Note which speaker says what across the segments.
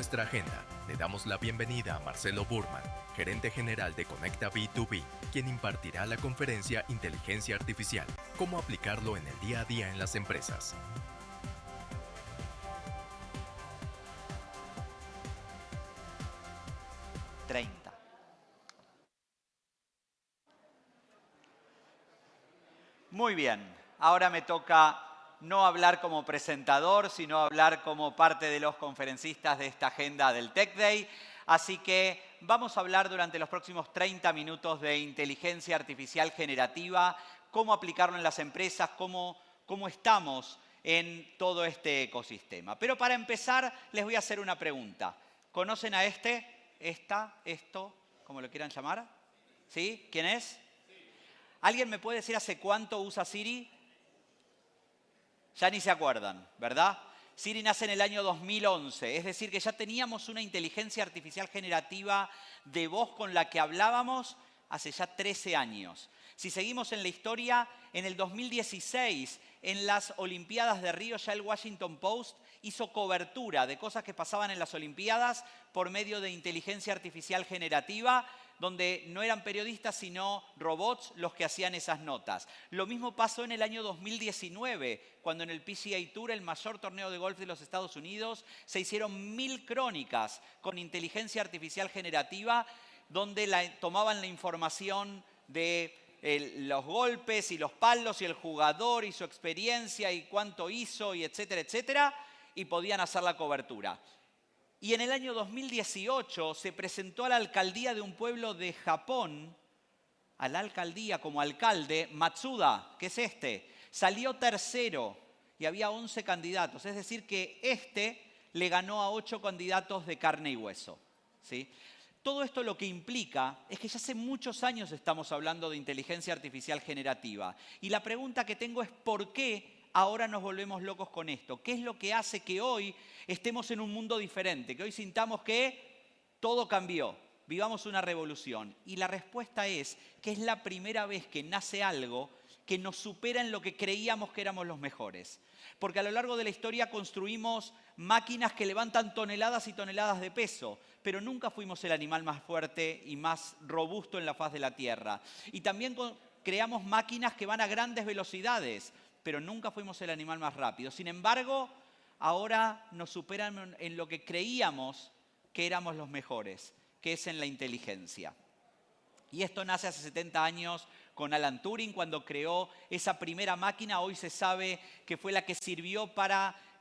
Speaker 1: nuestra agenda, le damos la bienvenida a Marcelo Burman, gerente general de Conecta B2B, quien impartirá la conferencia Inteligencia Artificial, cómo aplicarlo en el día a día en las empresas.
Speaker 2: Muy bien, ahora me toca no hablar como presentador, sino hablar como parte de los conferencistas de esta agenda del Tech Day. Así que vamos a hablar durante los próximos 30 minutos de inteligencia artificial generativa, cómo aplicarlo en las empresas, cómo estamos en todo este ecosistema. Pero para empezar, les voy a hacer una pregunta. ¿Conocen a esto, como lo quieran llamar? ¿Sí? ¿Quién es? ¿Alguien me puede decir hace cuánto usa Siri? Ya ni se acuerdan, ¿verdad? Siri nace en el año 2011, es decir, que ya teníamos una inteligencia artificial generativa de voz con la que hablábamos hace ya 13 años. Si seguimos en la historia, en el 2016, en las Olimpiadas de Río, ya el Washington Post hizo cobertura de cosas que pasaban en las Olimpiadas por medio de inteligencia artificial generativa, donde no eran periodistas sino robots los que hacían esas notas. Lo mismo pasó en el año 2019, cuando en el PGA Tour, el mayor torneo de golf de los Estados Unidos, se hicieron 1000 crónicas con inteligencia artificial generativa, donde tomaban la información de los golpes y los palos y el jugador y su experiencia y cuánto hizo y etcétera, etcétera, y podían hacer la cobertura. Y en el año 2018 se presentó a la alcaldía de un pueblo de Japón, a la alcaldía como alcalde, Matsuda, que es salió tercero y había 11 candidatos. Es decir, que le ganó a 8 candidatos de carne y hueso, ¿sí? Todo esto lo que implica es que ya hace muchos años estamos hablando de inteligencia artificial generativa. Y la pregunta que tengo es ¿por qué ahora nos volvemos locos con esto? ¿Qué es lo que hace que hoy estemos en un mundo diferente? Que hoy sintamos que todo cambió, vivamos una revolución. Y la respuesta es que es la primera vez que nace algo que nos supera en lo que creíamos que éramos los mejores. Porque a lo largo de la historia construimos máquinas que levantan toneladas y toneladas de peso, pero nunca fuimos el animal más fuerte y más robusto en la faz de la Tierra. Y también creamos máquinas que van a grandes velocidades, pero nunca fuimos el animal más rápido. Sin embargo, ahora nos superan en lo que creíamos que éramos los mejores, que es en la inteligencia. Y esto nace hace 70 años con Alan Turing, cuando creó esa primera máquina. Hoy se sabe que fue la que sirvió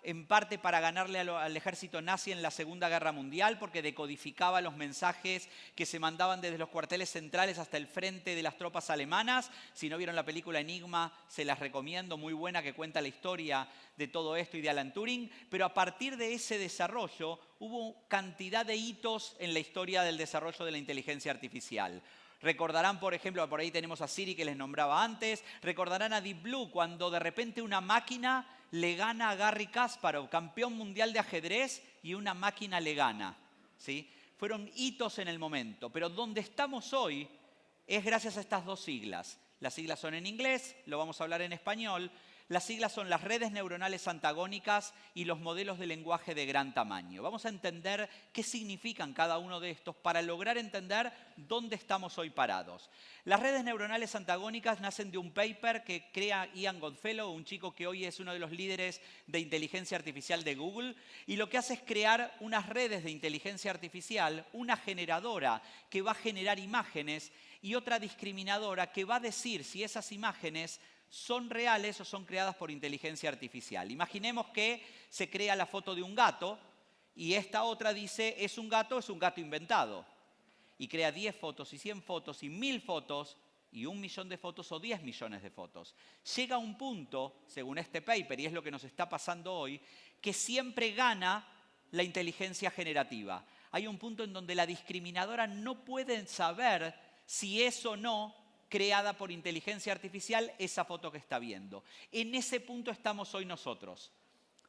Speaker 2: en parte para ganarle al ejército nazi en la Segunda Guerra Mundial, porque decodificaba los mensajes que se mandaban desde los cuarteles centrales hasta el frente de las tropas alemanas. Si no vieron la película Enigma, se las recomiendo, muy buena, que cuenta la historia de todo esto y de Alan Turing. Pero a partir de ese desarrollo hubo cantidad de hitos en la historia del desarrollo de la inteligencia artificial. Recordarán, por ejemplo, por ahí tenemos a Siri que les nombraba antes, recordarán a Deep Blue cuando de repente una máquina le gana a Garry Kasparov, campeón mundial de ajedrez, y una máquina le gana, ¿sí? Fueron hitos en el momento, pero donde estamos hoy es gracias a estas dos siglas. Las siglas son en inglés, lo vamos a hablar en español. Las siglas son las redes neuronales antagónicas y los modelos de lenguaje de gran tamaño. Vamos a entender qué significan cada uno de estos para lograr entender dónde estamos hoy parados. Las redes neuronales antagónicas nacen de un paper que crea Ian Goodfellow, un chico que hoy es uno de los líderes de inteligencia artificial de Google, y lo que hace es crear unas redes de inteligencia artificial, una generadora que va a generar imágenes y otra discriminadora que va a decir si esas imágenes son reales o son creadas por inteligencia artificial. Imaginemos que se crea la foto de un gato y esta otra dice es un gato inventado. Y crea 10 fotos y 100 fotos y 1000 fotos y 1 millón de fotos o 10 millones de fotos. Llega un punto, según este paper, y es lo que nos está pasando hoy, que siempre gana la inteligencia generativa. Hay un punto en donde la discriminadora no puede saber si es o no creada por inteligencia artificial esa foto que está viendo. En ese punto estamos hoy nosotros.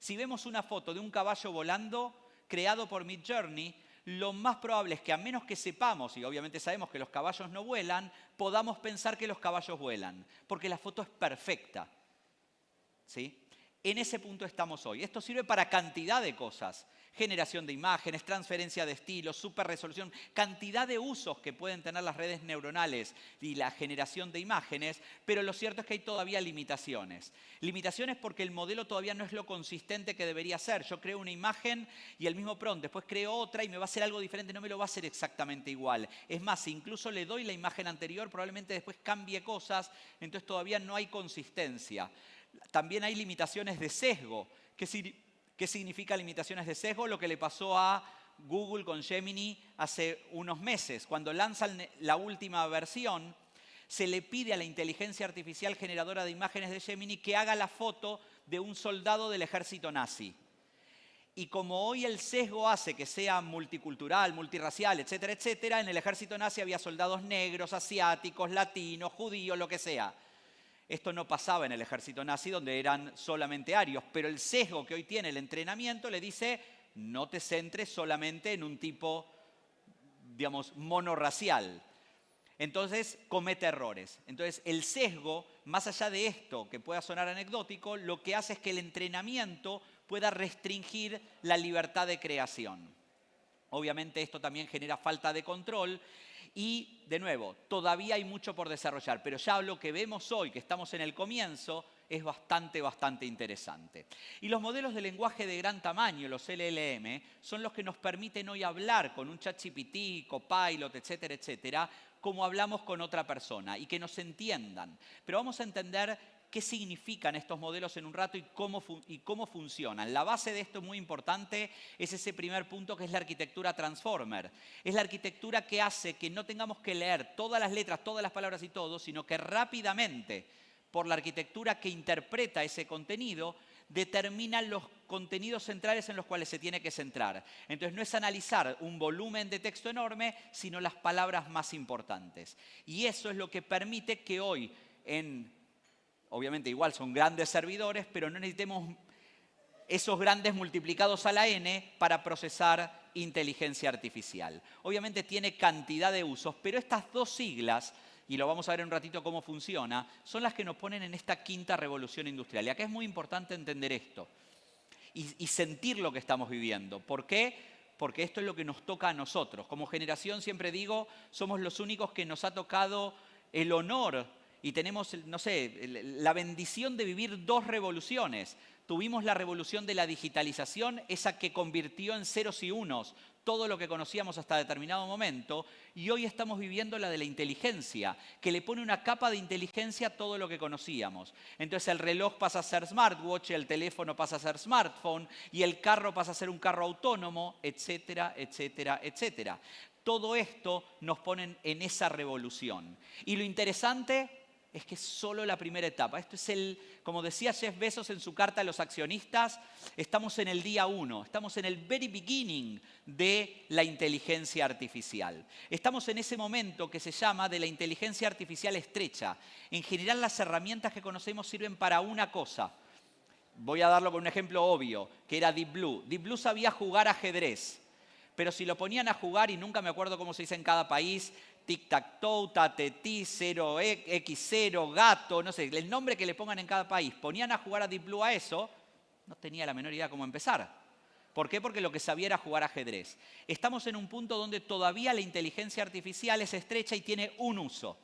Speaker 2: Si vemos una foto de un caballo volando creado por Midjourney, lo más probable es que, a menos que sepamos, y obviamente sabemos que los caballos no vuelan, podamos pensar que los caballos vuelan, porque la foto es perfecta, ¿sí? En ese punto estamos hoy. Esto sirve para cantidad de cosas. Generación de imágenes, transferencia de estilos, superresolución, cantidad de usos que pueden tener las redes neuronales y la generación de imágenes, pero lo cierto es que hay todavía limitaciones. Limitaciones porque el modelo todavía no es lo consistente que debería ser. Yo creo una imagen y el mismo prompt, después creo otra y me va a hacer algo diferente, no me lo va a hacer exactamente igual. Es más, si incluso le doy la imagen anterior, probablemente después cambie cosas, entonces todavía no hay consistencia. También hay limitaciones de sesgo. ¿Qué significa limitaciones de sesgo? Lo que le pasó a Google con Gemini hace unos meses. Cuando lanzan la última versión, se le pide a la inteligencia artificial generadora de imágenes de Gemini que haga la foto de un soldado del ejército nazi. Y como hoy el sesgo hace que sea multicultural, multirracial, etcétera, etcétera, en el ejército nazi había soldados negros, asiáticos, latinos, judíos, lo que sea. Esto no pasaba en el ejército nazi, donde eran solamente arios, pero el sesgo que hoy tiene el entrenamiento le dice no te centres solamente en un tipo, digamos, monorracial. Entonces comete errores. Entonces el sesgo, más allá de esto que pueda sonar anecdótico, lo que hace es que el entrenamiento pueda restringir la libertad de creación. Obviamente esto también genera falta de control. Y, de nuevo, todavía hay mucho por desarrollar, pero ya lo que vemos hoy, que estamos en el comienzo, es bastante interesante. Y los modelos de lenguaje de gran tamaño, los LLM, son los que nos permiten hoy hablar con un ChatGPT, Copilot, etcétera, etcétera, como hablamos con otra persona y que nos entiendan. Pero vamos a entender qué significan estos modelos en un rato y cómo funcionan. La base de esto muy importante es ese primer punto que es la arquitectura Transformer. Es la arquitectura que hace que no tengamos que leer todas las letras, todas las palabras y todo, sino que rápidamente, por la arquitectura que interpreta ese contenido, determina los contenidos centrales en los cuales se tiene que centrar. Entonces no es analizar un volumen de texto enorme, sino las palabras más importantes. Y eso es lo que permite que hoy obviamente igual son grandes servidores, pero no necesitemos esos grandes multiplicados a la n para procesar inteligencia artificial. Obviamente tiene cantidad de usos, pero estas dos siglas, y lo vamos a ver en un ratito cómo funciona, son las que nos ponen en esta quinta revolución industrial. Y acá es muy importante entender esto y sentir lo que estamos viviendo. ¿Por qué? Porque esto es lo que nos toca a nosotros. Como generación, siempre digo, somos los únicos que nos ha tocado el honor y tenemos, no sé, la bendición de vivir dos revoluciones. Tuvimos la revolución de la digitalización, esa que convirtió en ceros y unos todo lo que conocíamos hasta determinado momento, y hoy estamos viviendo la de la inteligencia, que le pone una capa de inteligencia a todo lo que conocíamos. Entonces el reloj pasa a ser smartwatch, el teléfono pasa a ser smartphone, y el carro pasa a ser un carro autónomo, etcétera, etcétera, etcétera. Todo esto nos pone en esa revolución. Y lo interesante es que es solo la primera etapa. Esto es como decía Jeff Bezos en su carta a los accionistas, estamos en el día 1, estamos en el very beginning de la inteligencia artificial. Estamos en ese momento que se llama de la inteligencia artificial estrecha. En general las herramientas que conocemos sirven para una cosa. Voy a darlo con un ejemplo obvio, que era Deep Blue. Deep Blue sabía jugar ajedrez, pero si lo ponían a jugar, y nunca me acuerdo cómo se dice en cada país, tic-tac-toe, tatetí, 0x0, gato, no sé, el nombre que le pongan en cada país, ponían a jugar a Deep Blue a eso, no tenía la menor idea cómo empezar. ¿Por qué? Porque lo que sabía era jugar ajedrez. Estamos en un punto donde todavía la inteligencia artificial es estrecha y tiene un uso.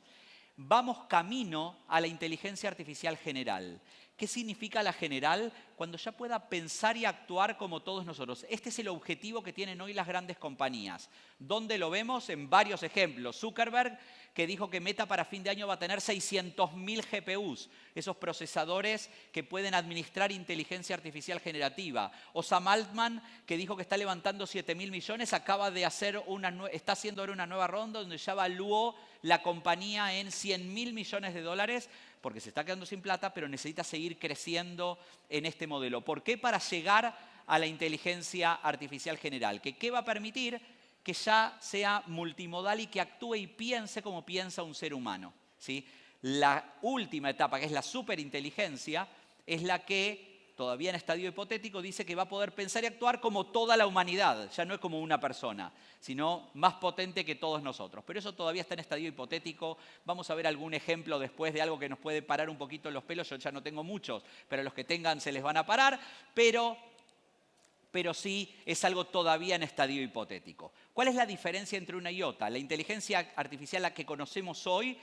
Speaker 2: Vamos camino a la inteligencia artificial general. ¿Qué significa la general? Cuando ya pueda pensar y actuar como todos nosotros. Este es el objetivo que tienen hoy las grandes compañías. ¿Dónde lo vemos? En varios ejemplos. Zuckerberg, que dijo que Meta para fin de año va a tener 600.000 GPUs, esos procesadores que pueden administrar inteligencia artificial generativa. O Sam Altman, que dijo que está levantando 7.000 millones, está haciendo ahora una nueva ronda donde ya evaluó la compañía en 100.000 millones de dólares, porque se está quedando sin plata, pero necesita seguir creciendo en este modelo. ¿Por qué? Para llegar a la inteligencia artificial general. ¿Qué va a permitir? Que ya sea multimodal y que actúe y piense como piensa un ser humano, ¿sí? La última etapa, que es la superinteligencia, es la que todavía en estadio hipotético, dice que va a poder pensar y actuar como toda la humanidad. Ya no es como una persona, sino más potente que todos nosotros. Pero eso todavía está en estadio hipotético. Vamos a ver algún ejemplo después de algo que nos puede parar un poquito los pelos. Yo ya no tengo muchos, pero los que tengan se les van a parar. Pero sí es algo todavía en estadio hipotético. ¿Cuál es la diferencia entre una y otra? La inteligencia artificial, la que conocemos hoy,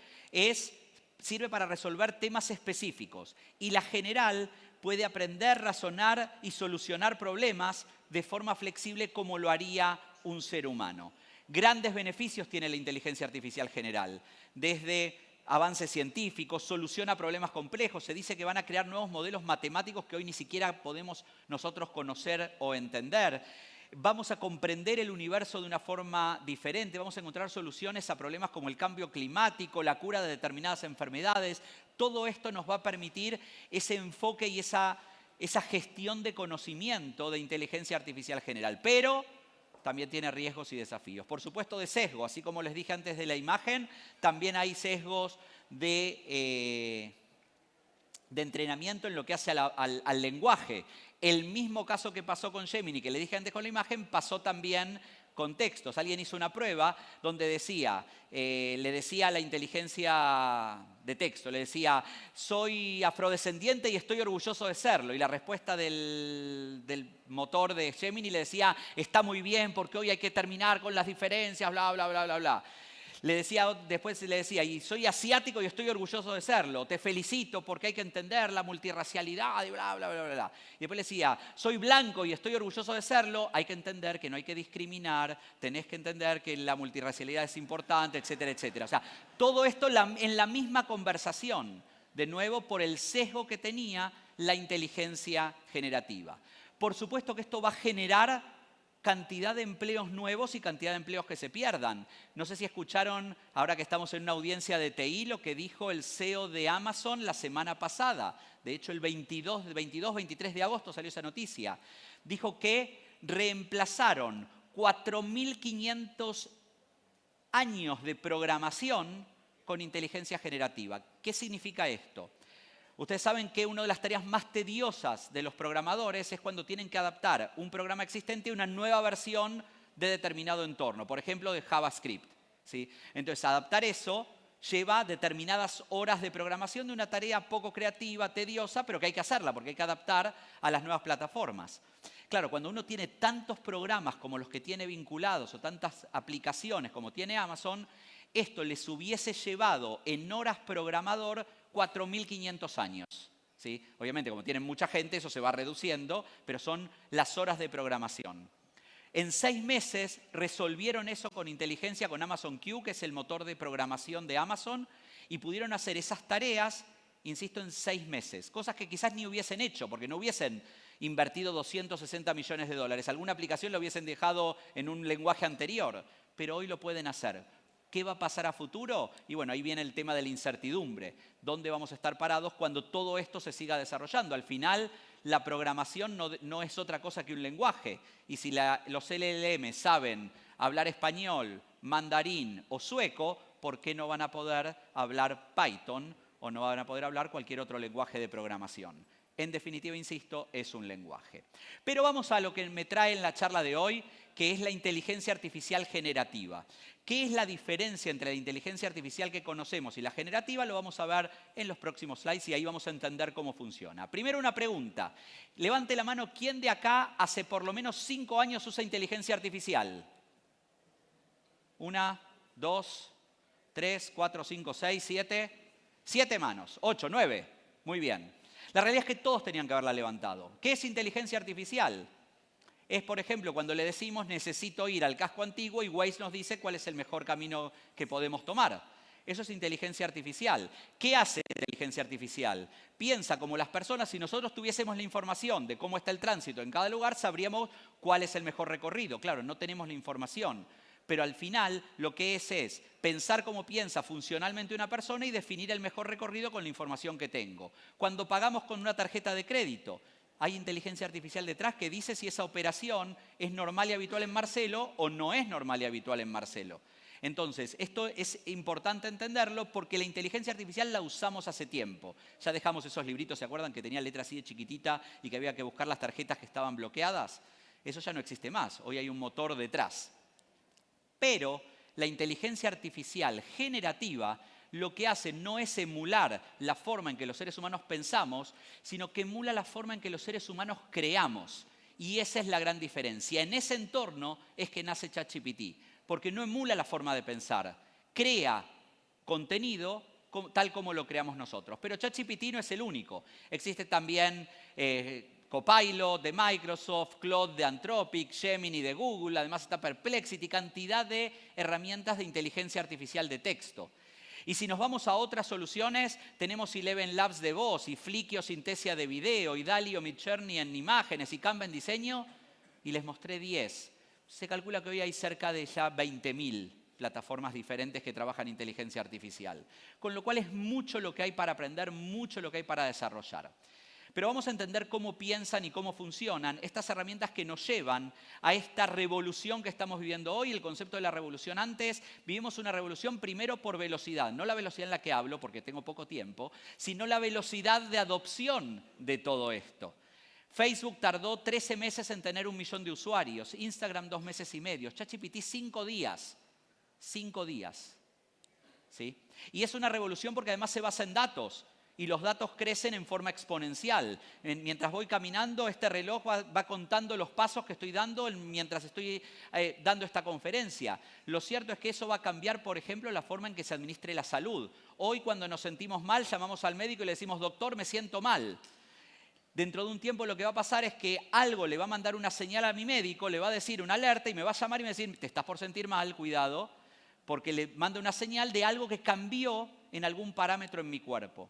Speaker 2: sirve para resolver temas específicos. Y la general puede aprender, razonar y solucionar problemas de forma flexible como lo haría un ser humano. Grandes beneficios tiene la inteligencia artificial general. Desde avances científicos, soluciona problemas complejos. Se dice que van a crear nuevos modelos matemáticos que hoy ni siquiera podemos nosotros conocer o entender. Vamos a comprender el universo de una forma diferente, vamos a encontrar soluciones a problemas como el cambio climático, la cura de determinadas enfermedades. Todo esto nos va a permitir ese enfoque y esa gestión de conocimiento de inteligencia artificial general. Pero también tiene riesgos y desafíos. Por supuesto, de sesgo, así como les dije antes de la imagen, también hay sesgos de entrenamiento en lo que hace al lenguaje. El mismo caso que pasó con Gemini, que le dije antes con la imagen, pasó también con textos. Alguien hizo una prueba donde le decía a la inteligencia de texto, le decía, soy afrodescendiente y estoy orgulloso de serlo. Y la respuesta del motor de Gemini le decía, está muy bien porque hoy hay que terminar con las diferencias, bla, bla, bla, bla, bla. Después le decía, y soy asiático y estoy orgulloso de serlo. Te felicito porque hay que entender la multirracialidad y bla, bla, bla, bla, bla. Y después le decía, soy blanco y estoy orgulloso de serlo. Hay que entender que no hay que discriminar, tenés que entender que la multirracialidad es importante, etcétera, etcétera. O sea, todo esto en la misma conversación. De nuevo, por el sesgo que tenía la inteligencia generativa. Por supuesto que esto va a generar cantidad de empleos nuevos y cantidad de empleos que se pierdan. No sé si escucharon, ahora que estamos en una audiencia de TI, lo que dijo el CEO de Amazon la semana pasada. De hecho, el 23 de agosto salió esa noticia. Dijo que reemplazaron 4.500 años de programación con inteligencia generativa. ¿Qué significa esto? Ustedes saben que una de las tareas más tediosas de los programadores es cuando tienen que adaptar un programa existente a una nueva versión de determinado entorno, por ejemplo, de JavaScript, ¿sí? Entonces, adaptar eso lleva determinadas horas de programación de una tarea poco creativa, tediosa, pero que hay que hacerla porque hay que adaptar a las nuevas plataformas. Claro, cuando uno tiene tantos programas como los que tiene vinculados o tantas aplicaciones como tiene Amazon, esto les hubiese llevado en horas programador 4.500 años. ¿Sí? Obviamente, como tienen mucha gente, eso se va reduciendo, pero son las horas de programación. En 6 meses resolvieron eso con inteligencia con Amazon Q, que es el motor de programación de Amazon, y pudieron hacer esas tareas, insisto, en 6 meses. Cosas que quizás ni hubiesen hecho, porque no hubiesen invertido 260 millones de dólares. Alguna aplicación lo hubiesen dejado en un lenguaje anterior, pero hoy lo pueden hacer. ¿Qué va a pasar a futuro? Y bueno, ahí viene el tema de la incertidumbre. ¿Dónde vamos a estar parados cuando todo esto se siga desarrollando? Al final, la programación no es otra cosa que un lenguaje. Y si los LLM saben hablar español, mandarín o sueco, ¿por qué no van a poder hablar Python o no van a poder hablar cualquier otro lenguaje de programación? En definitiva, insisto, es un lenguaje. Pero vamos a lo que me trae en la charla de hoy, que es la inteligencia artificial generativa. ¿Qué es la diferencia entre la inteligencia artificial que conocemos y la generativa? Lo vamos a ver en los próximos slides y ahí vamos a entender cómo funciona. Primero una pregunta. Levante la mano, ¿quién de acá hace por lo menos 5 años usa inteligencia artificial? 1, 2, 3, 4, 5, 6, 7. 7 manos. 8, 9. Muy bien. La realidad es que todos tenían que haberla levantado. ¿Qué es inteligencia artificial? Es, por ejemplo, cuando le decimos necesito ir al casco antiguo y Waze nos dice cuál es el mejor camino que podemos tomar. Eso es inteligencia artificial. ¿Qué hace la inteligencia artificial? Piensa como las personas, si nosotros tuviésemos la información de cómo está el tránsito en cada lugar, sabríamos cuál es el mejor recorrido. Claro, no tenemos la información. Pero al final lo que es pensar cómo piensa funcionalmente una persona y definir el mejor recorrido con la información que tengo. Cuando pagamos con una tarjeta de crédito, hay inteligencia artificial detrás que dice si esa operación es normal y habitual en Marcelo o no es normal y habitual en Marcelo. Entonces, esto es importante entenderlo porque la inteligencia artificial la usamos hace tiempo. Ya dejamos esos libritos, ¿se acuerdan que tenía letra así de chiquitita y que había que buscar las tarjetas que estaban bloqueadas? Eso ya no existe más, hoy hay un motor detrás. Pero la inteligencia artificial generativa lo que hace no es emular la forma en que los seres humanos pensamos, sino que emula la forma en que los seres humanos creamos. Y esa es la gran diferencia. En ese entorno es que nace ChatGPT, porque no emula la forma de pensar, crea contenido tal como lo creamos nosotros. Pero ChatGPT no es el único. Existe también Copilot de Microsoft, Claude de Anthropic, Gemini de Google, además está Perplexity, cantidad de herramientas de inteligencia artificial de texto. Y si nos vamos a otras soluciones, tenemos Eleven Labs de voz, y Flickr o Synthesia de video, y Dalí o Midjourney en imágenes, y Canva en diseño, y les mostré 10. Se calcula que hoy hay cerca de ya 20.000 plataformas diferentes que trabajan inteligencia artificial. Con lo cual es mucho lo que hay para aprender, mucho lo que hay para desarrollar. Pero vamos a entender cómo piensan y cómo funcionan estas herramientas que nos llevan a esta revolución que estamos viviendo hoy. El concepto de la revolución antes, vivimos una revolución primero por velocidad, no la velocidad en la que hablo porque tengo poco tiempo, sino la velocidad de adopción de todo esto. Facebook tardó 13 meses en tener 1 millón de usuarios, Instagram 2 meses y medio, ChatGPT 5 días. 5 días. ¿Sí? Y es una revolución porque además se basa en datos. Y los datos crecen en forma exponencial. Mientras voy caminando, este reloj va contando los pasos que estoy dando mientras estoy dando esta conferencia. Lo cierto es que eso va a cambiar, por ejemplo, la forma en que se administre la salud. Hoy, cuando nos sentimos mal, llamamos al médico y le decimos, doctor, me siento mal. Dentro de un tiempo lo que va a pasar es que algo le va a mandar una señal a mi médico, le va a decir una alerta y me va a llamar y me va a decir, te estás por sentir mal, cuidado, porque le manda una señal de algo que cambió en algún parámetro en mi cuerpo.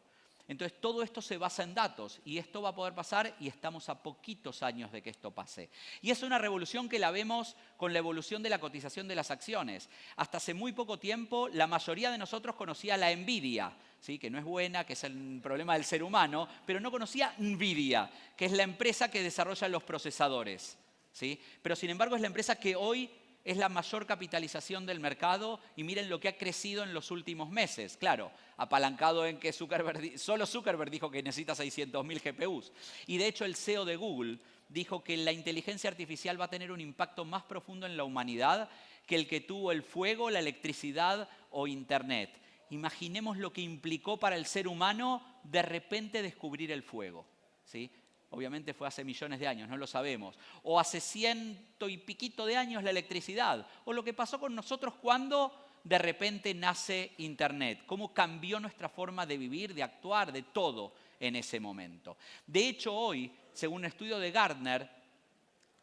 Speaker 2: Entonces, todo esto se basa en datos y esto va a poder pasar y estamos a poquitos años de que esto pase. Y es una revolución que la vemos con la evolución de la cotización de las acciones. Hasta hace muy poco tiempo, la mayoría de nosotros conocía la Nvidia, ¿sí? Que no es buena, que es el problema del ser humano, pero no conocía Nvidia, que es la empresa que desarrolla los procesadores, ¿sí? Pero, sin embargo, es la empresa que hoy es la mayor capitalización del mercado y miren lo que ha crecido en los últimos meses. Claro, apalancado en que solo Zuckerberg dijo que necesita 600.000 GPUs. Y de hecho el CEO de Google dijo que la inteligencia artificial va a tener un impacto más profundo en la humanidad que el que tuvo el fuego, la electricidad o Internet. Imaginemos lo que implicó para el ser humano de repente descubrir el fuego, ¿sí? Obviamente fue hace millones de años, no lo sabemos. O hace 100 y piquito de años la electricidad. O lo que pasó con nosotros cuando de repente nace Internet. Cómo cambió nuestra forma de vivir, de actuar, de todo en ese momento. De hecho, hoy, según un estudio de Gartner,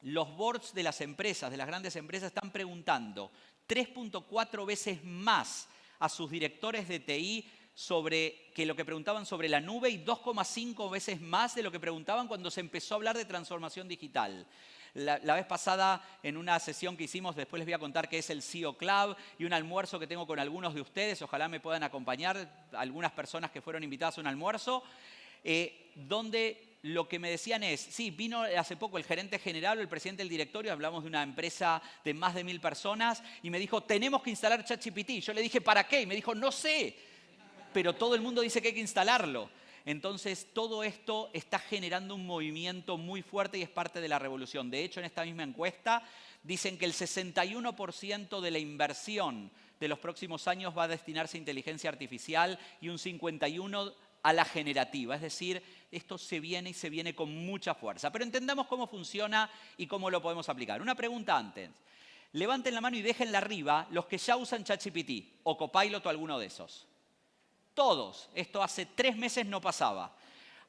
Speaker 2: los boards de las empresas, de las grandes empresas, están preguntando 3.4 veces más a sus directores de TI que lo que preguntaban sobre la nube y 2,5 veces más de lo que preguntaban cuando se empezó a hablar de transformación digital. La vez pasada, en una sesión que hicimos, después les voy a contar qué es el CEO Club y un almuerzo que tengo con algunos de ustedes, ojalá me puedan acompañar, algunas personas que fueron invitadas a un almuerzo, donde lo que me decían es, sí, vino hace poco el gerente general o el presidente del directorio, hablamos de una empresa de más de 1.000 personas, y me dijo, tenemos que instalar ChatGPT. Yo le dije, ¿para qué? Y me dijo, no sé, pero todo el mundo dice que hay que instalarlo. Entonces, todo esto está generando un movimiento muy fuerte y es parte de la revolución. De hecho, en esta misma encuesta dicen que el 61% de la inversión de los próximos años va a destinarse a inteligencia artificial y un 51% a la generativa. Es decir, esto se viene y se viene con mucha fuerza. Pero entendamos cómo funciona y cómo lo podemos aplicar. Una pregunta antes. Levanten la mano y déjenla arriba los que ya usan ChatGPT o Copilot o alguno de esos. Todos. Esto hace 3 meses no pasaba.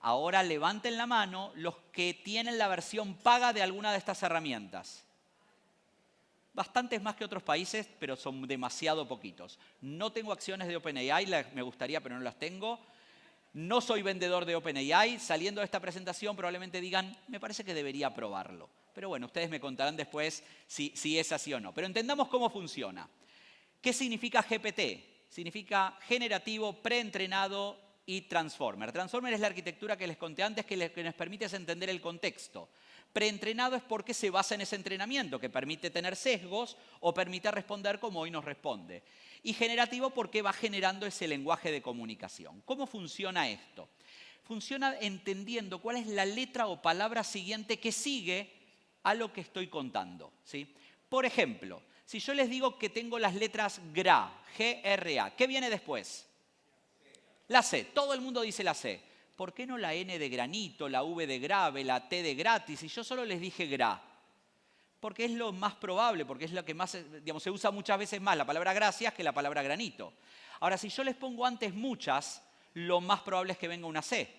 Speaker 2: Ahora levanten la mano los que tienen la versión paga de alguna de estas herramientas. Bastantes más que otros países, pero son demasiado poquitos. No tengo acciones de OpenAI, me gustaría, pero no las tengo. No soy vendedor de OpenAI. Saliendo de esta presentación probablemente digan, me parece que debería probarlo. Pero bueno, ustedes me contarán después si es así o no. Pero entendamos cómo funciona. ¿Qué significa GPT? Significa generativo, preentrenado y transformer. Transformer es la arquitectura que les conté antes que nos permite entender el contexto. Preentrenado es porque se basa en ese entrenamiento, que permite tener sesgos o permite responder como hoy nos responde. Y generativo porque va generando ese lenguaje de comunicación. ¿Cómo funciona esto? Funciona entendiendo cuál es la letra o palabra siguiente que sigue a lo que estoy contando, ¿sí? Por ejemplo, si yo les digo que tengo las letras GRA, G-R-A, ¿qué viene después? La C. Todo el mundo dice la C. ¿Por qué no la N de granito, la V de grave, la T de gratis? Y yo solo les dije GRA. Porque es lo más probable, porque es lo que más, digamos, se usa muchas veces más la palabra gracias que la palabra granito. Ahora, si yo les pongo antes muchas, lo más probable es que venga una C.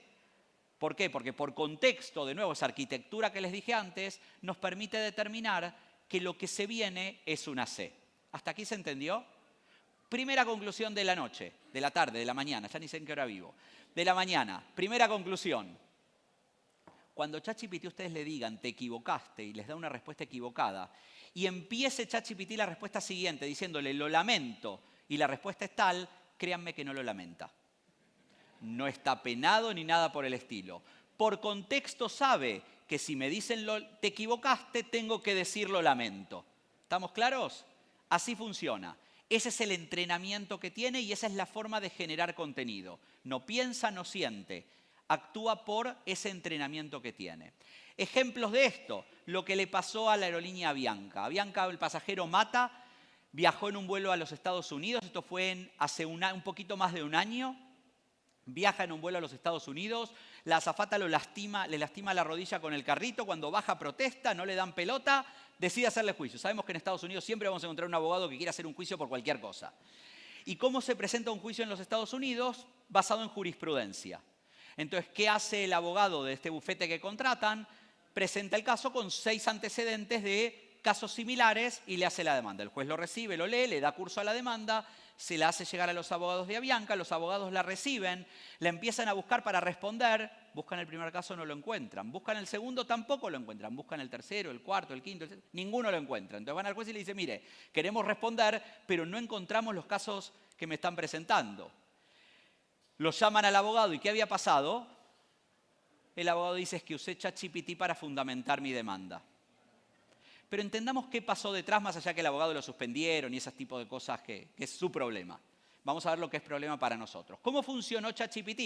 Speaker 2: ¿Por qué? Porque por contexto, de nuevo, esa arquitectura que les dije antes, nos permite determinar que lo que se viene es una C. ¿Hasta aquí se entendió? Primera conclusión de la noche, de la tarde, de la mañana, ya ni sé en qué hora vivo. De la mañana, primera conclusión. Cuando ChatGPT ustedes le digan te equivocaste y les da una respuesta equivocada y empiece ChatGPT la respuesta siguiente diciéndole lo lamento y la respuesta es tal, créanme que no lo lamenta. No está penado ni nada por el estilo. Por contexto sabe que si me dicen te equivocaste, tengo que decir lo lamento. ¿Estamos claros? Así funciona. Ese es el entrenamiento que tiene y esa es la forma de generar contenido. No piensa, no siente. Actúa por ese entrenamiento que tiene. Ejemplos de esto, lo que le pasó a la aerolínea Avianca. Avianca, el pasajero Mata, viajó en un vuelo a los Estados Unidos. Esto fue hace un poquito más de un año. Viaja en un vuelo a los Estados Unidos, la azafata le lastima la rodilla con el carrito, cuando baja protesta, no le dan pelota, decide hacerle juicio. Sabemos que en Estados Unidos siempre vamos a encontrar un abogado que quiere hacer un juicio por cualquier cosa. ¿Y cómo se presenta un juicio en los Estados Unidos? Basado en jurisprudencia. Entonces, ¿qué hace el abogado de este bufete que contratan? Presenta el caso con 6 antecedentes de casos similares y le hace la demanda. El juez lo recibe, lo lee, le da curso a la demanda, se la hace llegar a los abogados de Avianca, los abogados la reciben, la empiezan a buscar para responder, buscan el primer caso, no lo encuentran, buscan el segundo, tampoco lo encuentran, buscan el tercero, el cuarto, el quinto, ninguno lo encuentra. Entonces van al juez y le dicen, mire, queremos responder, pero no encontramos los casos que me están presentando. Los llaman al abogado, ¿y qué había pasado? El abogado dice, es que usé ChatGPT para fundamentar mi demanda. Pero entendamos qué pasó detrás, más allá que el abogado lo suspendieron y ese tipo de cosas que es su problema. Vamos a ver lo que es problema para nosotros. ¿Cómo funcionó ChatGPT?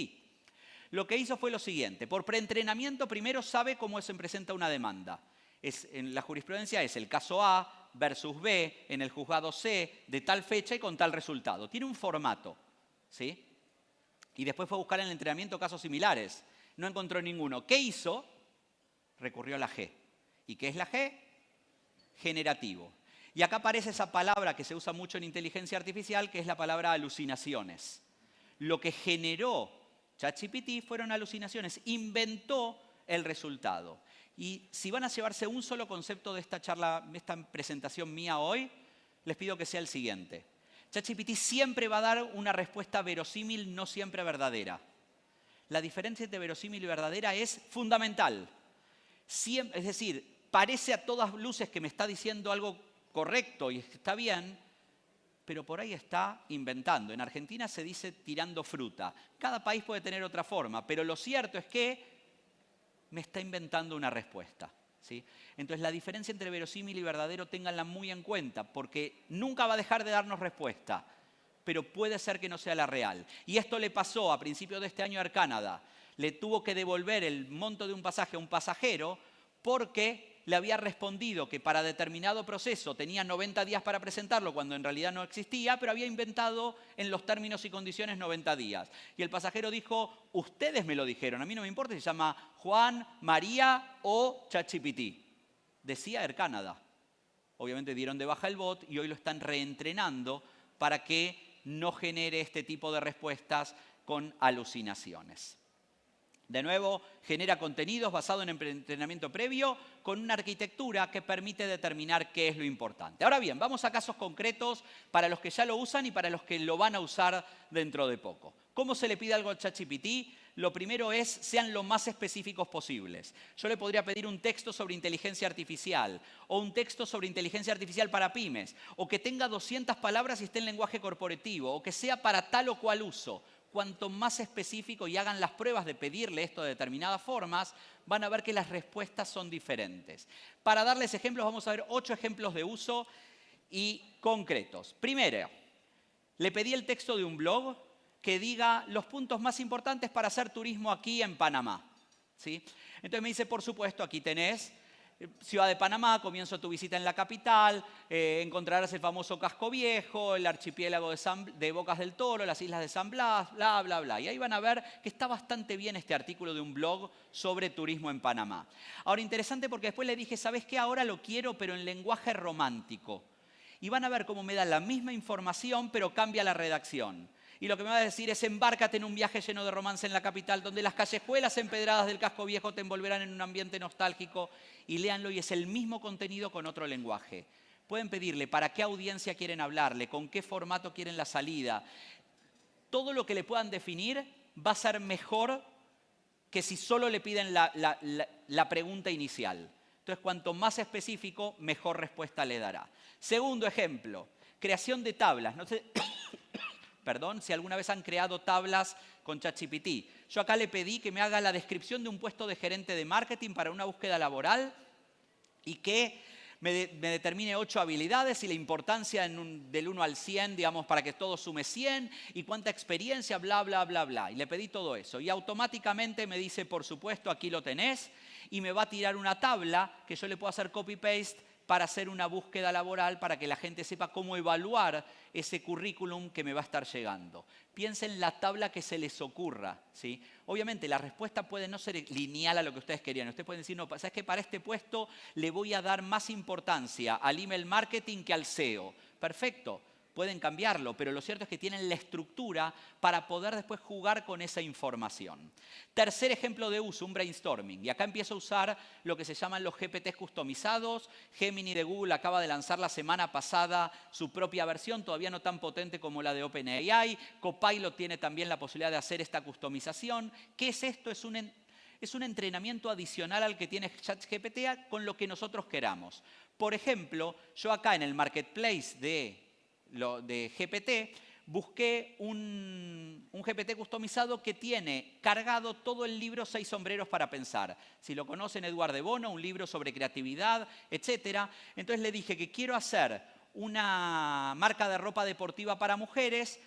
Speaker 2: Lo que hizo fue lo siguiente. Por preentrenamiento, primero sabe cómo se presenta una demanda. En la jurisprudencia es el caso A versus B en el juzgado C de tal fecha y con tal resultado. Tiene un formato, ¿sí? Y después fue a buscar en el entrenamiento casos similares. No encontró ninguno. ¿Qué hizo? Recurrió a la G. ¿Y qué es la G? Generativo. Y acá aparece esa palabra que se usa mucho en inteligencia artificial, que es la palabra alucinaciones. Lo que generó ChatGPT fueron alucinaciones, inventó el resultado. Y si van a llevarse un solo concepto de esta charla, de esta presentación mía hoy, les pido que sea el siguiente. ChatGPT siempre va a dar una respuesta verosímil, no siempre verdadera. La diferencia entre verosímil y verdadera es fundamental. Es decir, parece a todas luces que me está diciendo algo correcto y está bien, pero por ahí está inventando. En Argentina se dice tirando fruta. Cada país puede tener otra forma, pero lo cierto es que me está inventando una respuesta, ¿sí? Entonces la diferencia entre verosímil y verdadero ténganla muy en cuenta, porque nunca va a dejar de darnos respuesta, pero puede ser que no sea la real. Y esto le pasó a principios de este año a Air Canada. Le tuvo que devolver el monto de un pasaje a un pasajero porque le había respondido que para determinado proceso tenía 90 días para presentarlo cuando en realidad no existía, pero había inventado en los términos y condiciones 90 días. Y el pasajero dijo, ustedes me lo dijeron, a mí no me importa si se llama Juan, María o ChatGPT. Decía Air Canada. Obviamente dieron de baja el bot y hoy lo están reentrenando para que no genere este tipo de respuestas con alucinaciones. De nuevo, genera contenidos basados en entrenamiento previo con una arquitectura que permite determinar qué es lo importante. Ahora bien, vamos a casos concretos para los que ya lo usan y para los que lo van a usar dentro de poco. ¿Cómo se le pide algo al ChatGPT? Lo primero es, sean lo más específicos posibles. Yo le podría pedir un texto sobre inteligencia artificial o un texto sobre inteligencia artificial para pymes o que tenga 200 palabras y esté en lenguaje corporativo o que sea para tal o cual uso. cuanto más específico y hagan las pruebas de pedirle esto de determinadas formas, van a ver que las respuestas son diferentes. Para darles ejemplos, vamos a ver 8 ejemplos de uso y concretos. Primero, le pedí el texto de un blog que diga los puntos más importantes para hacer turismo aquí en Panamá, ¿sí? Entonces me dice, por supuesto, aquí tenés Ciudad de Panamá, comienzo tu visita en la capital, encontrarás el famoso Casco Viejo, el archipiélago de Bocas del Toro, las islas de San Blas, bla, bla, bla. Y ahí van a ver que está bastante bien este artículo de un blog sobre turismo en Panamá. Ahora, interesante porque después le dije, ¿sabes qué? Ahora lo quiero, pero en lenguaje romántico. Y van a ver cómo me da la misma información, pero cambia la redacción. Y lo que me va a decir es, embárcate en un viaje lleno de romance en la capital, donde las callejuelas empedradas del Casco Viejo te envolverán en un ambiente nostálgico. Y léanlo, y es el mismo contenido con otro lenguaje. Pueden pedirle para qué audiencia quieren hablarle, con qué formato quieren la salida. Todo lo que le puedan definir va a ser mejor que si solo le piden la pregunta inicial. Entonces, cuanto más específico, mejor respuesta le dará. Segundo ejemplo, creación de tablas. No sé perdón, si alguna vez han creado tablas con ChatGPT. Yo acá le pedí que me haga la descripción de un puesto de gerente de marketing para una búsqueda laboral y que me determine 8 habilidades y la importancia del 1 al 100, digamos, para que todo sume 100 y cuánta experiencia, bla, bla, bla, bla. Y le pedí todo eso. Y automáticamente me dice, por supuesto, aquí lo tenés, y me va a tirar una tabla que yo le puedo hacer copy-paste para hacer una búsqueda laboral, para que la gente sepa cómo evaluar ese currículum que me va a estar llegando. Piensen en la tabla que se les ocurra, ¿sí? Obviamente la respuesta puede no ser lineal a lo que ustedes querían. Ustedes pueden decir, no, ¿sabes qué? Para este puesto le voy a dar más importancia al email marketing que al SEO. Perfecto. Pueden cambiarlo, pero lo cierto es que tienen la estructura para poder después jugar con esa información. Tercer ejemplo de uso, un brainstorming. Y acá empiezo a usar lo que se llaman los GPTs customizados. Gemini de Google acaba de lanzar la semana pasada su propia versión, todavía no tan potente como la de OpenAI. Copilot tiene también la posibilidad de hacer esta customización. ¿Qué es esto? Es un entrenamiento adicional al que tiene ChatGPT con lo que nosotros queramos. Por ejemplo, yo acá en el marketplace de GPT, busqué un GPT customizado que tiene cargado todo el libro 6 sombreros para pensar. Si lo conocen, Eduard de Bono, un libro sobre creatividad, etc. Entonces le dije que quiero hacer una marca de ropa deportiva para mujeres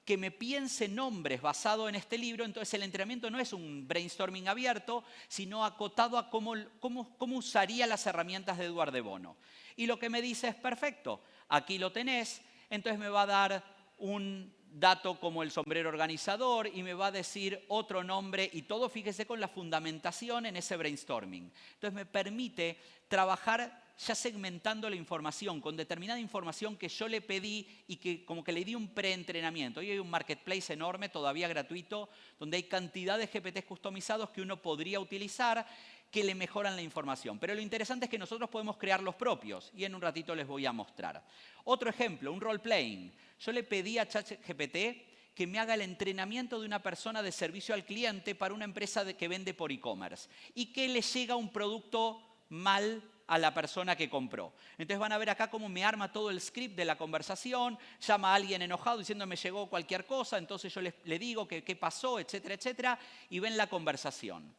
Speaker 2: que me piense nombres basado en este libro. Entonces el entrenamiento no es un brainstorming abierto, sino acotado a cómo usaría las herramientas de Eduard de Bono. Y lo que me dice es, perfecto, aquí lo tenés. Entonces me va a dar un dato como el sombrero organizador y me va a decir otro nombre y todo, fíjese, con la fundamentación en ese brainstorming. Entonces me permite trabajar ya segmentando la información con determinada información que yo le pedí y que como que le di un preentrenamiento. Hoy hay un marketplace enorme, todavía gratuito, donde hay cantidad de GPTs customizados que uno podría utilizar que le mejoran la información. Pero lo interesante es que nosotros podemos crear los propios y en un ratito les voy a mostrar. Otro ejemplo, un role-playing. Yo le pedí a ChatGPT que me haga el entrenamiento de una persona de servicio al cliente para una empresa que vende por e-commerce y que le llega un producto mal a la persona que compró. Entonces van a ver acá cómo me arma todo el script de la conversación, llama a alguien enojado diciendo me llegó cualquier cosa, entonces yo le digo qué pasó, etcétera, etcétera, y ven la conversación.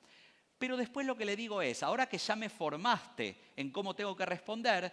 Speaker 2: Pero después lo que le digo es, ahora que ya me formaste en cómo tengo que responder,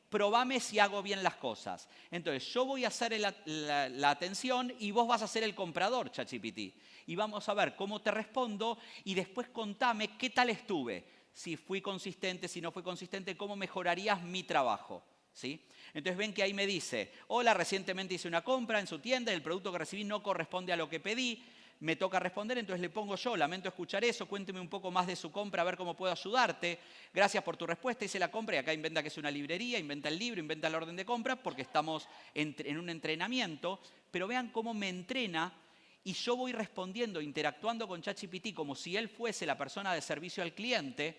Speaker 2: probame si hago bien las cosas. Entonces yo voy a hacer la atención y vos vas a ser el comprador, ChatGPT. Y vamos a ver cómo te respondo y después contame qué tal estuve. Si fui consistente, si no fui consistente, cómo mejorarías mi trabajo. ¿Sí? Entonces ven que ahí me dice, hola, recientemente hice una compra en su tienda y el producto que recibí no corresponde a lo que pedí. Me toca responder, entonces le pongo yo, lamento escuchar eso, cuénteme un poco más de su compra, a ver cómo puedo ayudarte. Gracias por tu respuesta, hice la compra y acá inventa que es una librería, inventa el libro, inventa la orden de compra porque estamos en un entrenamiento. Pero vean cómo me entrena y yo voy respondiendo, interactuando con ChatGPT como si él fuese la persona de servicio al cliente.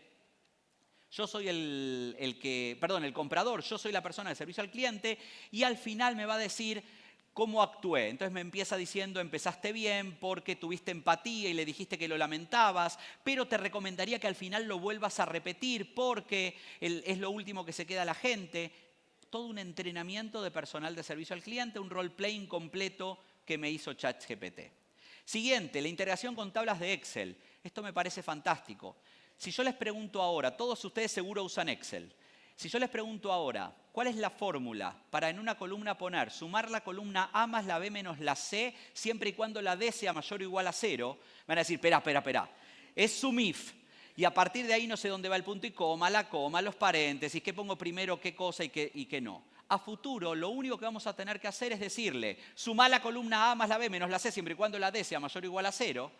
Speaker 2: Yo soy el comprador, yo soy la persona de servicio al cliente y al final me va a decir cómo actué. Entonces me empieza diciendo, empezaste bien porque tuviste empatía y le dijiste que lo lamentabas, pero te recomendaría que al final lo vuelvas a repetir porque es lo último que se queda a la gente. Todo un entrenamiento de personal de servicio al cliente, un role-playing completo que me hizo ChatGPT. Siguiente, la integración con tablas de Excel. Esto me parece fantástico. Si yo les pregunto ahora, todos ustedes seguro usan Excel. Si yo les pregunto ahora, ¿cuál es la fórmula para en una columna poner, sumar la columna A más la B menos la C, siempre y cuando la D sea mayor o igual a 0? Van a decir, espera. Es sumif. Y a partir de ahí no sé dónde va el punto y coma, la coma, los paréntesis, qué pongo primero, qué cosa y qué no. A futuro, lo único que vamos a tener que hacer es decirle, sumá la columna A más la B menos la C, siempre y cuando la D sea mayor o igual a 0,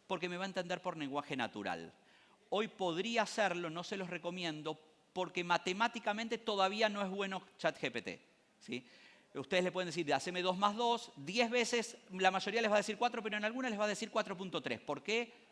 Speaker 2: porque me va a entender por lenguaje natural. Hoy podría hacerlo, no se los recomiendo, porque matemáticamente todavía no es bueno ChatGPT, ¿sí? Ustedes le pueden decir, haceme 2 más 2, 10 veces, la mayoría les va a decir 4, pero en algunas les va a decir 4.3. ¿Por qué?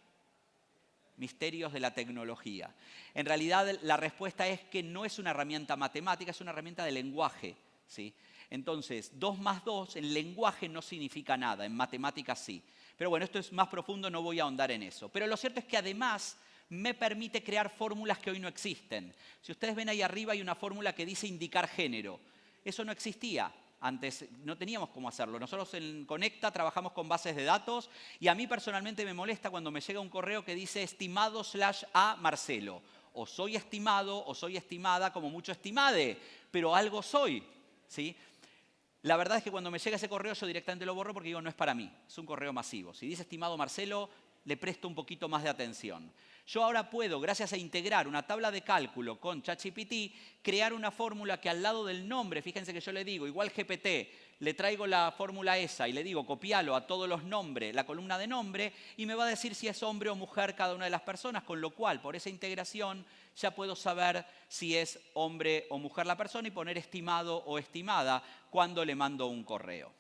Speaker 2: Misterios de la tecnología. En realidad la respuesta es que no es una herramienta matemática, es una herramienta de lenguaje, ¿sí? Entonces, 2 más 2 en lenguaje no significa nada, en matemáticas sí. Pero bueno, esto es más profundo, no voy a ahondar en eso. Pero lo cierto es que además me permite crear fórmulas que hoy no existen. Si ustedes ven ahí arriba hay una fórmula que dice indicar género. Eso no existía. Antes no teníamos cómo hacerlo. Nosotros en Conecta trabajamos con bases de datos y a mí personalmente me molesta cuando me llega un correo que dice estimado/a Marcelo. O soy estimado o soy estimada, como mucho estimade, pero algo soy, ¿sí? La verdad es que cuando me llega ese correo yo directamente lo borro porque digo no es para mí, es un correo masivo. Si dice estimado Marcelo, le presto un poquito más de atención. Yo ahora puedo, gracias a integrar una tabla de cálculo con ChatGPT, crear una fórmula que al lado del nombre, fíjense que yo le digo, igual GPT, le traigo la fórmula esa y le digo, copialo a todos los nombres, la columna de nombre, y me va a decir si es hombre o mujer cada una de las personas, con lo cual, por esa integración, ya puedo saber si es hombre o mujer la persona y poner estimado o estimada cuando le mando un correo.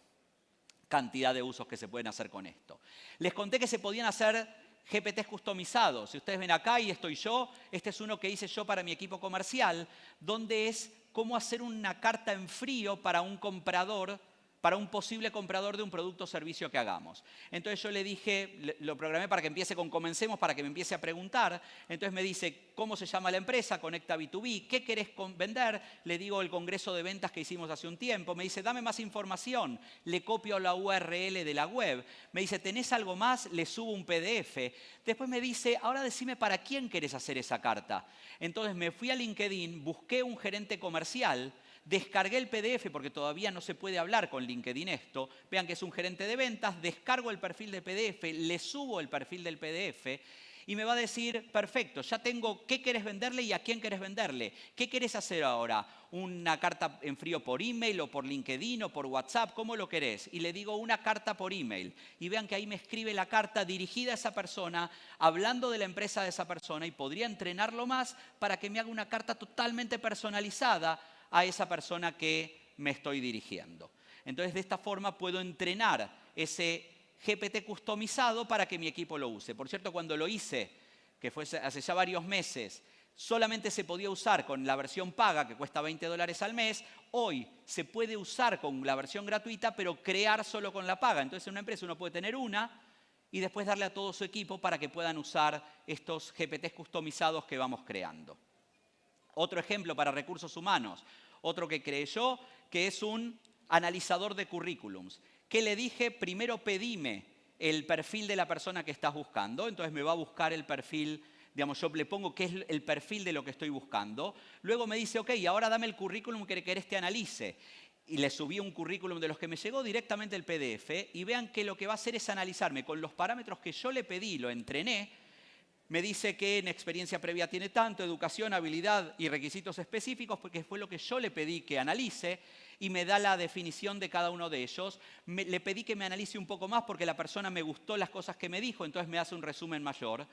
Speaker 2: Cantidad de usos que se pueden hacer con esto. Les conté que se podían hacer GPTs customizados. Si ustedes ven acá y estoy yo, este es uno que hice yo para mi equipo comercial, donde es cómo hacer una carta en frío para un comprador, para un posible comprador de un producto o servicio que hagamos. Entonces yo le dije, lo programé para que empiece con comencemos, para que me empiece a preguntar. Entonces me dice, ¿cómo se llama la empresa? Conecta B2B. ¿Qué querés vender? Le digo el congreso de ventas que hicimos hace un tiempo. Me dice, dame más información. Le copio la URL de la web. Me dice, ¿tenés algo más? Le subo un PDF. Después me dice, ahora decime para quién querés hacer esa carta. Entonces me fui a LinkedIn, busqué un gerente comercial, descargué el PDF porque todavía no se puede hablar con LinkedIn esto. Vean que es un gerente de ventas, descargo el perfil de PDF, le subo el perfil del PDF y me va a decir, perfecto, ya tengo qué querés venderle y a quién querés venderle. ¿Qué querés hacer ahora? ¿Una carta en frío por email o por LinkedIn o por WhatsApp? ¿Cómo lo querés? Y le digo una carta por email. Y vean que ahí me escribe la carta dirigida a esa persona, hablando de la empresa de esa persona y podría entrenarlo más para que me haga una carta totalmente personalizada a esa persona que me estoy dirigiendo. Entonces, de esta forma puedo entrenar ese GPT customizado para que mi equipo lo use. Por cierto, cuando lo hice, que fue hace ya varios meses, solamente se podía usar con la versión paga, que cuesta $20 al mes. Hoy se puede usar con la versión gratuita, pero crear solo con la paga. Entonces, en una empresa uno puede tener una y después darle a todo su equipo para que puedan usar estos GPTs customizados que vamos creando. Otro ejemplo para recursos humanos, otro que creé yo, que es un analizador de currículums. ¿Qué le dije? Primero pedime el perfil de la persona que estás buscando. Entonces me va a buscar el perfil, digamos, yo le pongo qué es el perfil de lo que estoy buscando. Luego me dice, ok, ahora dame el currículum que querés que analice. Y le subí un currículum de los que me llegó directamente el PDF. Y vean que lo que va a hacer es analizarme con los parámetros que yo le pedí, lo entrené. Me dice que en experiencia previa tiene tanto, educación, habilidad y requisitos específicos, porque fue lo que yo le pedí que analice, y me da la definición de cada uno de ellos. Le pedí que me analice un poco más porque la persona me gustó las cosas que me dijo, entonces me hace un resumen mayor.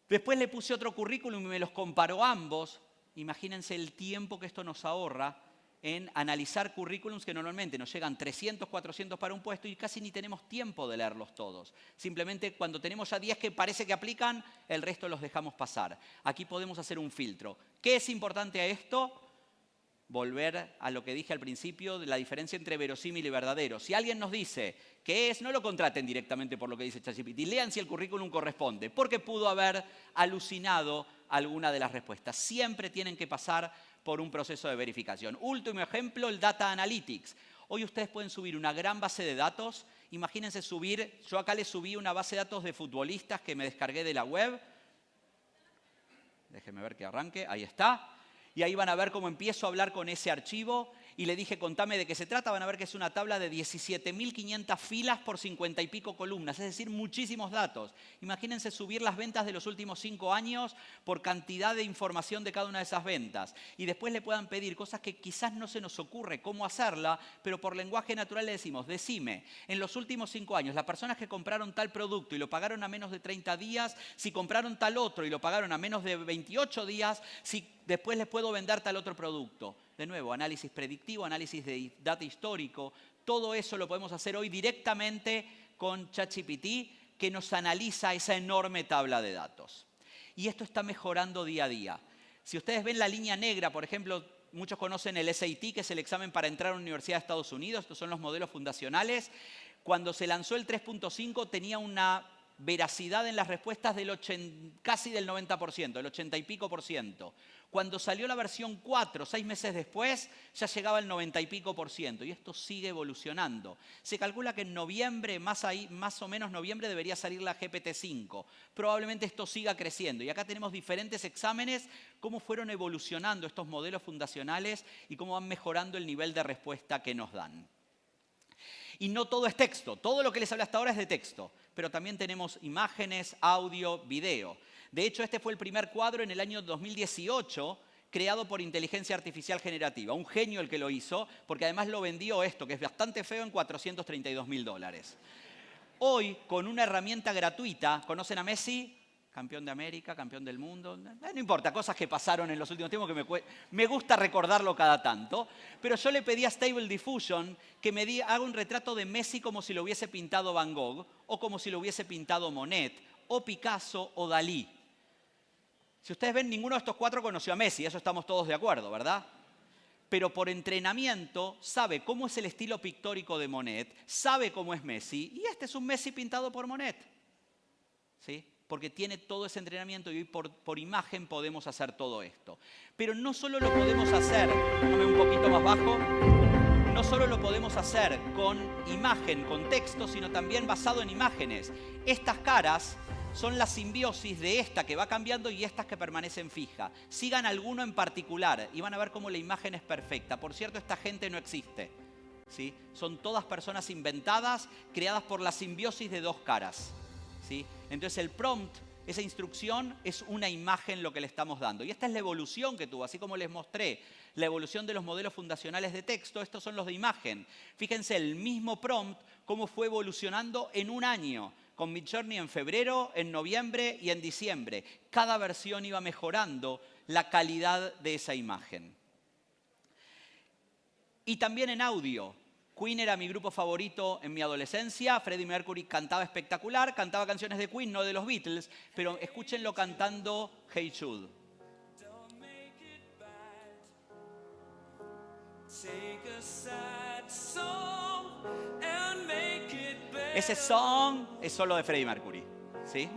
Speaker 2: Después le puse otro currículum y me los comparó ambos. Imagínense el tiempo que esto nos ahorra en analizar currículums que normalmente nos llegan 300, 400 para un puesto y casi ni tenemos tiempo de leerlos todos. Simplemente cuando tenemos ya 10 que parece que aplican, el resto los dejamos pasar. Aquí podemos hacer un filtro. ¿Qué es importante a esto? Volver a lo que dije al principio de la diferencia entre verosímil y verdadero. Si alguien nos dice que es, no lo contraten directamente por lo que dice ChatGPT. Lean si el currículum corresponde, porque pudo haber alucinado alguna de las respuestas. Siempre tienen que pasar por un proceso de verificación. Último ejemplo, el Data Analytics. Hoy ustedes pueden subir una gran base de datos Imagínense subir, yo acá les subí una base de datos de futbolistas que me descargué de la web. Déjenme ver que arranque, ahí está. Y ahí van a ver cómo empiezo a hablar con ese archivo y le dije, contame de qué se trata. Van a ver que es una tabla de 17.500 filas por 50 y pico columnas, es decir, muchísimos datos. Imagínense subir las ventas de los últimos 5 años por cantidad de información de cada una de esas ventas. Y después le puedan pedir cosas que quizás no se nos ocurre cómo hacerla, pero por lenguaje natural le decimos, decime, en los últimos 5 años, las personas que compraron tal producto y lo pagaron a menos de 30 días, si compraron tal otro y lo pagaron a menos de 28 días, si después les puedo vender tal otro producto. De nuevo, análisis predictivo, análisis de data histórico, todo eso lo podemos hacer hoy directamente con ChatGPT, que nos analiza esa enorme tabla de datos. Y esto está mejorando día a día. Si ustedes ven la línea negra, por ejemplo, muchos conocen el SAT, que es el examen para entrar a una universidad de Estados Unidos, estos son los modelos fundacionales. Cuando se lanzó el 3.5 tenía una veracidad en las respuestas casi del 90%, el 80 y pico por ciento. Cuando salió la versión 4, 6 meses después, ya llegaba al 90 y pico por ciento. Y esto sigue evolucionando. Se calcula que en noviembre, más o menos noviembre, debería salir la GPT-5. Probablemente esto siga creciendo. Y acá tenemos diferentes exámenes, cómo fueron evolucionando estos modelos fundacionales y cómo van mejorando el nivel de respuesta que nos dan. Y no todo es texto. Todo lo que les hablé hasta ahora es de texto. Pero también tenemos imágenes, audio, video. De hecho, este fue el primer cuadro en el año 2018 creado por inteligencia artificial generativa. Un genio el que lo hizo, porque además lo vendió esto, que es bastante feo, en $432.000. Hoy, con una herramienta gratuita, ¿conocen a Messi? Campeón de América, campeón del mundo. No importa, cosas que pasaron en los últimos tiempos que me gusta recordarlo cada tanto. Pero yo le pedí a Stable Diffusion que me haga un retrato de Messi como si lo hubiese pintado Van Gogh, o como si lo hubiese pintado Monet, o Picasso, o Dalí. Si ustedes ven, ninguno de estos 4 conoció a Messi, eso estamos todos de acuerdo, ¿verdad? Pero por entrenamiento sabe cómo es el estilo pictórico de Monet, sabe cómo es Messi, y este es un Messi pintado por Monet. ¿Sí? Porque tiene todo ese entrenamiento y hoy por imagen podemos hacer todo esto. Pero no solo lo podemos hacer, póngame un poquito más bajo, no solo lo podemos hacer con imagen, con texto, sino también basado en imágenes. Estas caras son la simbiosis de esta que va cambiando y estas que permanecen fijas. Sigan alguno en particular y van a ver cómo la imagen es perfecta. Por cierto, esta gente no existe, ¿sí? Son todas personas inventadas, creadas por la simbiosis de 2 caras, ¿sí? Entonces el prompt, esa instrucción, es una imagen lo que le estamos dando. Y esta es la evolución que tuvo, así como les mostré la evolución de los modelos fundacionales de texto, estos son los de imagen. Fíjense el mismo prompt, cómo fue evolucionando en un año. Con Midjourney en febrero, en noviembre y en diciembre. Cada versión iba mejorando la calidad de esa imagen. Y también en audio. Queen era mi grupo favorito en mi adolescencia. Freddie Mercury cantaba espectacular, cantaba canciones de Queen, no de los Beatles, pero escúchenlo cantando Hey Jude. Ese song es solo de Freddie Mercury, ¿sí?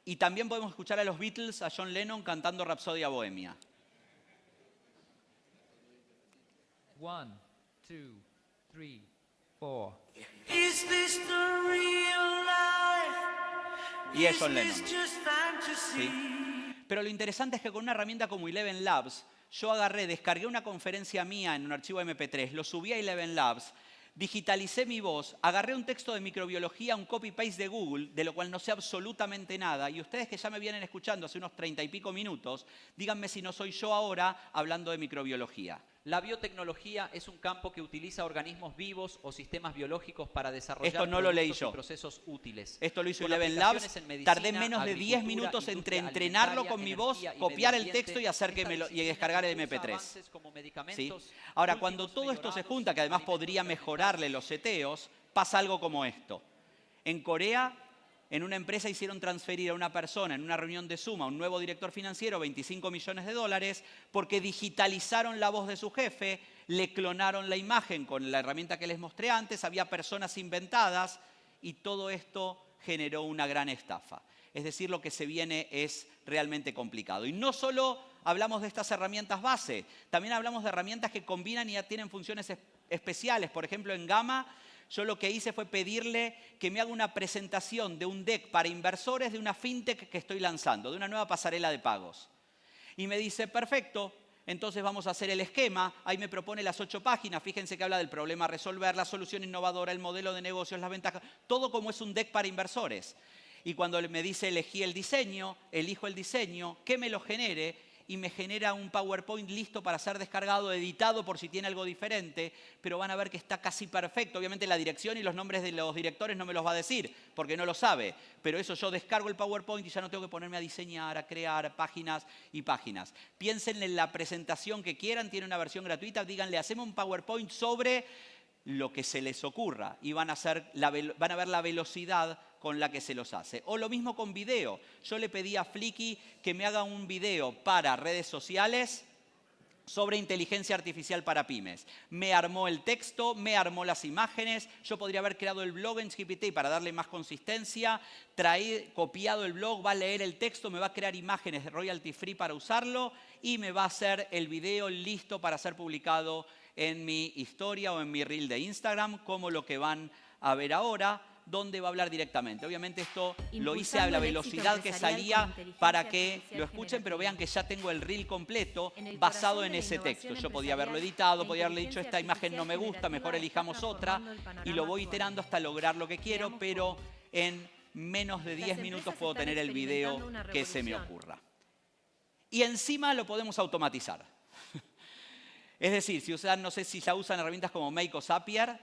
Speaker 2: Y también podemos escuchar a los Beatles, a John Lennon cantando Rapsodia Bohemia.
Speaker 3: 1, 2, 3, 4.
Speaker 4: Is this the real life?
Speaker 2: Y es John Lennon.
Speaker 4: Is this just fantasy?
Speaker 2: ¿Sí? Pero lo interesante es que con una herramienta como Eleven Labs, yo descargué una conferencia mía en un archivo MP3, lo subí a Eleven Labs, digitalicé mi voz, agarré un texto de microbiología, un copy-paste de Google, de lo cual no sé absolutamente nada, y ustedes que ya me vienen escuchando hace unos 30 y pico minutos, díganme si no soy yo ahora hablando de microbiología.
Speaker 3: La biotecnología es un campo que utiliza organismos vivos o sistemas biológicos para desarrollar
Speaker 2: Esto no lo leí
Speaker 3: productos
Speaker 2: yo.
Speaker 3: y procesos útiles.
Speaker 2: Esto lo hizo
Speaker 3: Con
Speaker 2: Eleven
Speaker 3: aplicaciones
Speaker 2: Labs,
Speaker 3: en medicina,
Speaker 2: tardé menos de 10
Speaker 3: agricultura,
Speaker 2: minutos entre
Speaker 3: industria
Speaker 2: entrenarlo con mi
Speaker 3: alimentaria,
Speaker 2: voz,
Speaker 3: energía y
Speaker 2: copiar el
Speaker 3: medio ambiente.
Speaker 2: texto y hacer que
Speaker 3: Esta
Speaker 2: y
Speaker 3: disciplina
Speaker 2: descargar el
Speaker 3: usa
Speaker 2: MP3.
Speaker 3: avances como
Speaker 2: ¿Sí?
Speaker 3: medicamentos,
Speaker 2: Ahora, cuando
Speaker 3: últimos
Speaker 2: todo esto se
Speaker 3: mejorados,
Speaker 2: junta, que además
Speaker 3: alimentos
Speaker 2: podría
Speaker 3: vegetales.
Speaker 2: mejorarle los seteos, pasa algo como esto. En Corea, en una empresa hicieron transferir a una persona en una reunión de Zoom a un nuevo director financiero $25 millones porque digitalizaron la voz de su jefe, le clonaron la imagen con la herramienta que les mostré antes, había personas inventadas y todo esto generó una gran estafa. Es decir, lo que se viene es realmente complicado. Y no solo hablamos de estas herramientas base, también hablamos de herramientas que combinan y ya tienen funciones especiales. Por ejemplo, en Gamma Yo lo que hice fue pedirle que me haga una presentación de un deck para inversores de una fintech que estoy lanzando, de una nueva pasarela de pagos. Y me dice, perfecto, entonces vamos a hacer el esquema. Ahí me propone las 8 páginas. Fíjense que habla del problema a resolver, la solución innovadora, el modelo de negocios, las ventajas. Todo como es un deck para inversores. Y cuando me dice elegí el diseño, elijo el diseño, que me lo genere y me genera un PowerPoint listo para ser descargado, editado por si tiene algo diferente, pero van a ver que está casi perfecto. Obviamente la dirección y los nombres de los directores no me los va a decir, porque no lo sabe. Pero eso yo descargo el PowerPoint y ya no tengo que ponerme a diseñar, a crear páginas y páginas. Piensen en la presentación que quieran, tiene una versión gratuita, díganle, hacemos un PowerPoint sobre lo que se les ocurra y van a ver la velocidad con la que se los hace. O lo mismo con video. Yo le pedí a Flicky que me haga un video para redes sociales sobre inteligencia artificial para pymes. Me armó el texto, me armó las imágenes. Yo podría haber creado el blog en GPT para darle más consistencia, copiado el blog, va a leer el texto, me va a crear imágenes de royalty free para usarlo y me va a hacer el video listo para ser publicado en mi historia o en mi reel de Instagram, como lo que van a ver ahora, donde va a hablar directamente. Obviamente esto lo hice a la velocidad que salía para que lo escuchen, pero vean que ya tengo el reel completo basado en ese texto. Yo podía haberlo editado, podía haberle dicho esta imagen no me gusta, mejor elijamos otra, y lo voy iterando hasta lograr lo que quiero, pero en menos de 10 minutos puedo tener el video que se me ocurra. Y encima lo podemos automatizar. Es decir, si usan, no sé si ya usan herramientas como Make o Zapier,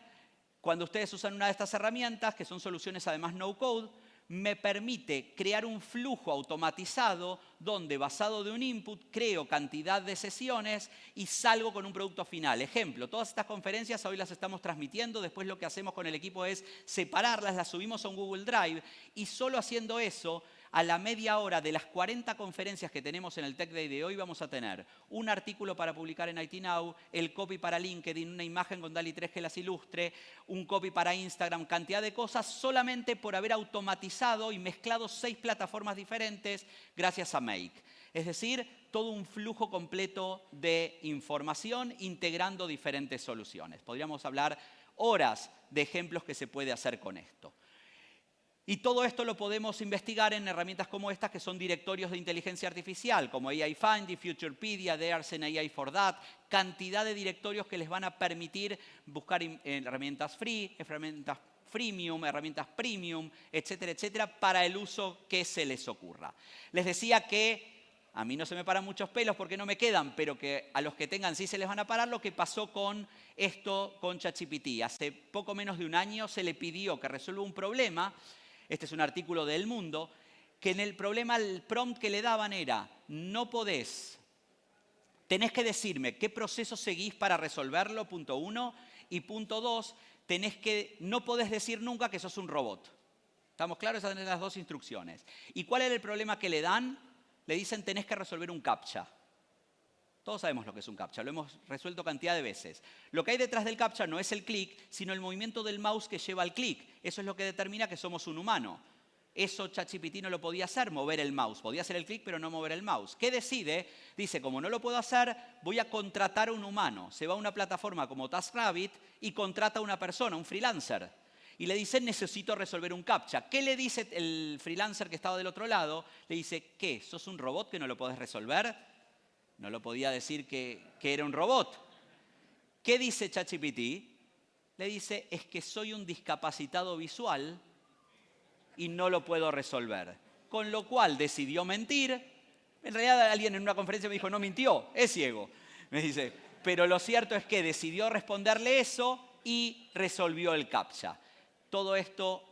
Speaker 2: cuando ustedes usan una de estas herramientas, que son soluciones además no code, me permite crear un flujo automatizado donde, basado de un input, creo cantidad de sesiones y salgo con un producto final. Ejemplo, todas estas conferencias hoy las estamos transmitiendo, después lo que hacemos con el equipo es separarlas, las subimos a un Google Drive y solo haciendo eso, a la media hora de las 40 conferencias que tenemos en el Tech Day de hoy vamos a tener un artículo para publicar en IT Now, el copy para LinkedIn, una imagen con DALL-E 3 que las ilustre, un copy para Instagram, cantidad de cosas solamente por haber automatizado y mezclado 6 plataformas diferentes gracias a Make. Es decir, todo un flujo completo de información integrando diferentes soluciones. Podríamos hablar horas de ejemplos que se puede hacer con esto. Y todo esto lo podemos investigar en herramientas como estas, que son directorios de inteligencia artificial, como AI Findy, Futurepedia, There's an AI for That, cantidad de directorios que les van a permitir buscar herramientas free, herramientas freemium, herramientas premium, etcétera, etcétera, para el uso que se les ocurra. Les decía que a mí no se me paran muchos pelos porque no me quedan, pero que a los que tengan sí se les van a parar. Lo que pasó con esto, con ChatGPT. Hace poco menos de un año se le pidió que resuelva un problema. Este es un artículo de El Mundo, que en el problema el prompt que le daban era, no podés, tenés que decirme qué proceso seguís para resolverlo, punto 1, y punto 2, no podés decir nunca que sos un robot. ¿Estamos claros? Esas son las 2 instrucciones. ¿Y cuál era el problema que le dan? Le dicen, tenés que resolver un CAPTCHA. Todos sabemos lo que es un CAPTCHA, lo hemos resuelto cantidad de veces. Lo que hay detrás del CAPTCHA no es el clic, sino el movimiento del mouse que lleva al clic. Eso es lo que determina que somos un humano. Eso ChatGPT no lo podía hacer, mover el mouse. Podía hacer el clic, pero no mover el mouse. ¿Qué decide? Dice, como no lo puedo hacer, voy a contratar a un humano. Se va a una plataforma como TaskRabbit y contrata a una persona, un freelancer. Y le dice, necesito resolver un CAPTCHA. ¿Qué le dice el freelancer que estaba del otro lado? Le dice, ¿qué? ¿Sos un robot que no lo podés resolver? No lo podía decir que era un robot. ¿Qué dice ChatGPT? Le dice, es que soy un discapacitado visual y no lo puedo resolver. Con lo cual decidió mentir. En realidad alguien en una conferencia me dijo, no mintió, es ciego. Me dice, pero lo cierto es que decidió responderle eso y resolvió el CAPTCHA. Todo esto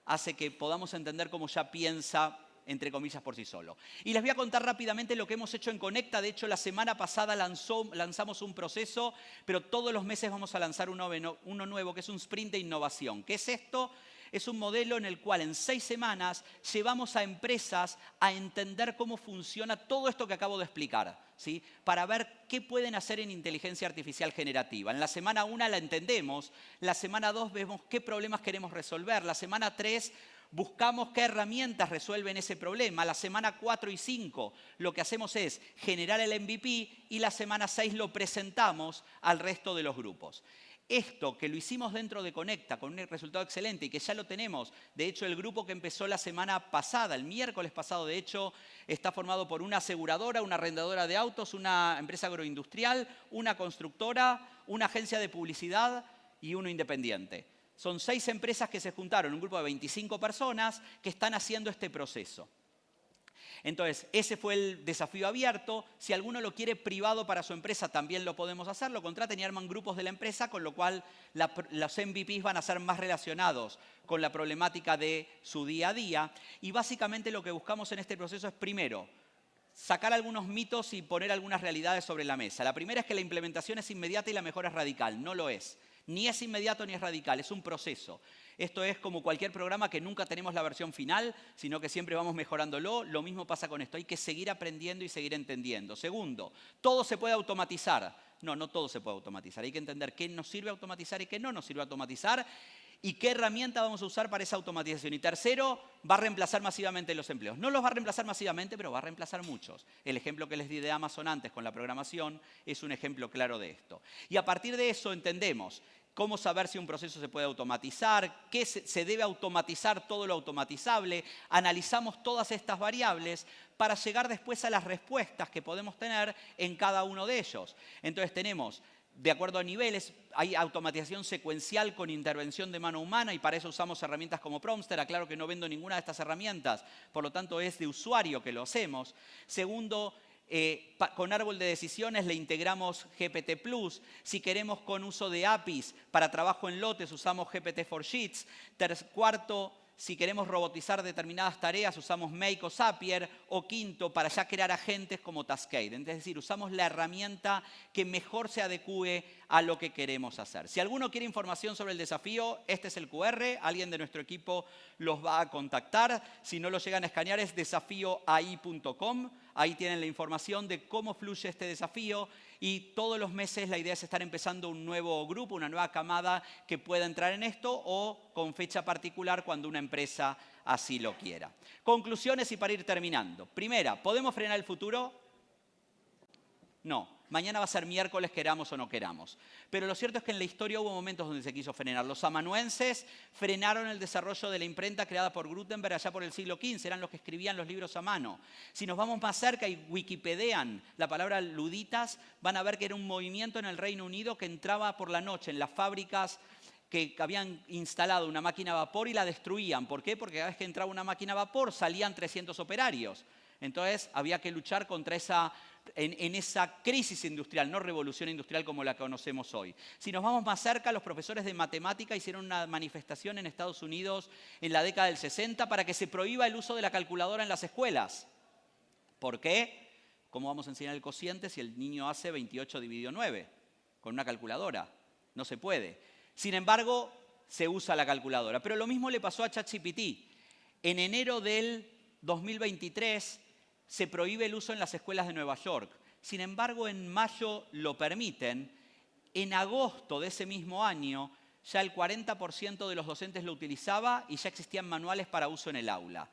Speaker 2: hace que podamos entender cómo ya piensa, entre comillas, por sí solo. Y les voy a contar rápidamente lo que hemos hecho en Conecta. De hecho, la semana pasada lanzamos un proceso, pero todos los meses vamos a lanzar uno nuevo, que es un sprint de innovación. ¿Qué es esto? Es un modelo en el cual en 6 semanas llevamos a empresas a entender cómo funciona todo esto que acabo de explicar, ¿sí? Para ver qué pueden hacer en inteligencia artificial generativa. En la semana 1 la entendemos, la semana 2 vemos qué problemas queremos resolver, la semana 3 buscamos qué herramientas resuelven ese problema. La semana 4 y 5 lo que hacemos es generar el MVP y la semana 6 lo presentamos al resto de los grupos. esto que lo hicimos dentro de Conecta con un resultado excelente y que ya lo tenemos, de hecho el grupo que empezó la semana pasada, el miércoles pasado, de hecho, está formado por una aseguradora, una arrendadora de autos, una empresa agroindustrial, una constructora, una agencia de publicidad y uno independiente. Son 6 empresas que se juntaron, un grupo de 25 personas que están haciendo este proceso. Entonces, ese fue el desafío abierto. Si alguno lo quiere privado para su empresa, también lo podemos hacer. Lo contratan y arman grupos de la empresa, con lo cual los MVPs van a ser más relacionados con la problemática de su día a día. Y básicamente lo que buscamos en este proceso es, primero, sacar algunos mitos y poner algunas realidades sobre la mesa. La primera es que la implementación es inmediata y la mejora es radical. No lo es. Ni es inmediato ni es radical, es un proceso. Esto es como cualquier programa que nunca tenemos la versión final, sino que siempre vamos mejorándolo. Lo mismo pasa con esto, hay que seguir aprendiendo y seguir entendiendo. Segundo, ¿todo se puede automatizar? No, no todo se puede automatizar. Hay que entender qué nos sirve automatizar y qué no nos sirve automatizar y qué herramienta vamos a usar para esa automatización. Y tercero, va a reemplazar masivamente los empleos. No los va a reemplazar masivamente, pero va a reemplazar muchos. El ejemplo que les di de Amazon antes con la programación es un ejemplo claro de esto. Y a partir de eso entendemos cómo saber si un proceso se puede automatizar, qué se debe automatizar todo lo automatizable. Analizamos todas estas variables para llegar después a las respuestas que podemos tener en cada uno de ellos. Entonces tenemos, de acuerdo a niveles, hay automatización secuencial con intervención de mano humana y para eso usamos herramientas como Prompter. Aclaro que no vendo ninguna de estas herramientas, por lo tanto es de usuario que lo hacemos. Segundo, con árbol de decisiones le integramos GPT+. Si queremos con uso de APIs para trabajo en lotes usamos GPT for Sheets. Cuarto, si queremos robotizar determinadas tareas usamos Make o Zapier. O quinto, para ya crear agentes como Taskade. Es decir, usamos la herramienta que mejor se adecue a lo que queremos hacer. Si alguno quiere información sobre el desafío, este es el QR. Alguien de nuestro equipo los va a contactar. Si no lo llegan a escanear es desafioai.com. Ahí tienen la información de cómo fluye este desafío y todos los meses la idea es estar empezando un nuevo grupo, una nueva camada que pueda entrar en esto o con fecha particular cuando una empresa así lo quiera. Conclusiones y para ir terminando. Primera, ¿podemos frenar el futuro? No. Mañana va a ser miércoles, queramos o no queramos. Pero lo cierto es que en la historia hubo momentos donde se quiso frenar. Los amanuenses frenaron el desarrollo de la imprenta creada por Gutenberg allá por el siglo XV. Eran los que escribían los libros a mano. Si nos vamos más cerca y wikipedian la palabra luditas, van a ver que era un movimiento en el Reino Unido que entraba por la noche en las fábricas que habían instalado una máquina a vapor y la destruían. ¿Por qué? Porque cada vez que entraba una máquina a vapor salían 300 operarios. Entonces había que luchar contra esa crisis industrial, no revolución industrial como la conocemos hoy. Si nos vamos más cerca, los profesores de matemática hicieron una manifestación en Estados Unidos en la década del 60 para que se prohíba el uso de la calculadora en las escuelas. ¿Por qué? ¿Cómo vamos a enseñar el cociente si el niño hace 28 dividido 9 con una calculadora? No se puede. Sin embargo, se usa la calculadora. Pero lo mismo le pasó a ChatGPT. En enero del 2023 se prohíbe el uso en las escuelas de Nueva York. Sin embargo, en mayo lo permiten. En agosto de ese mismo año, ya el 40% de los docentes lo utilizaba y ya existían manuales para uso en el aula.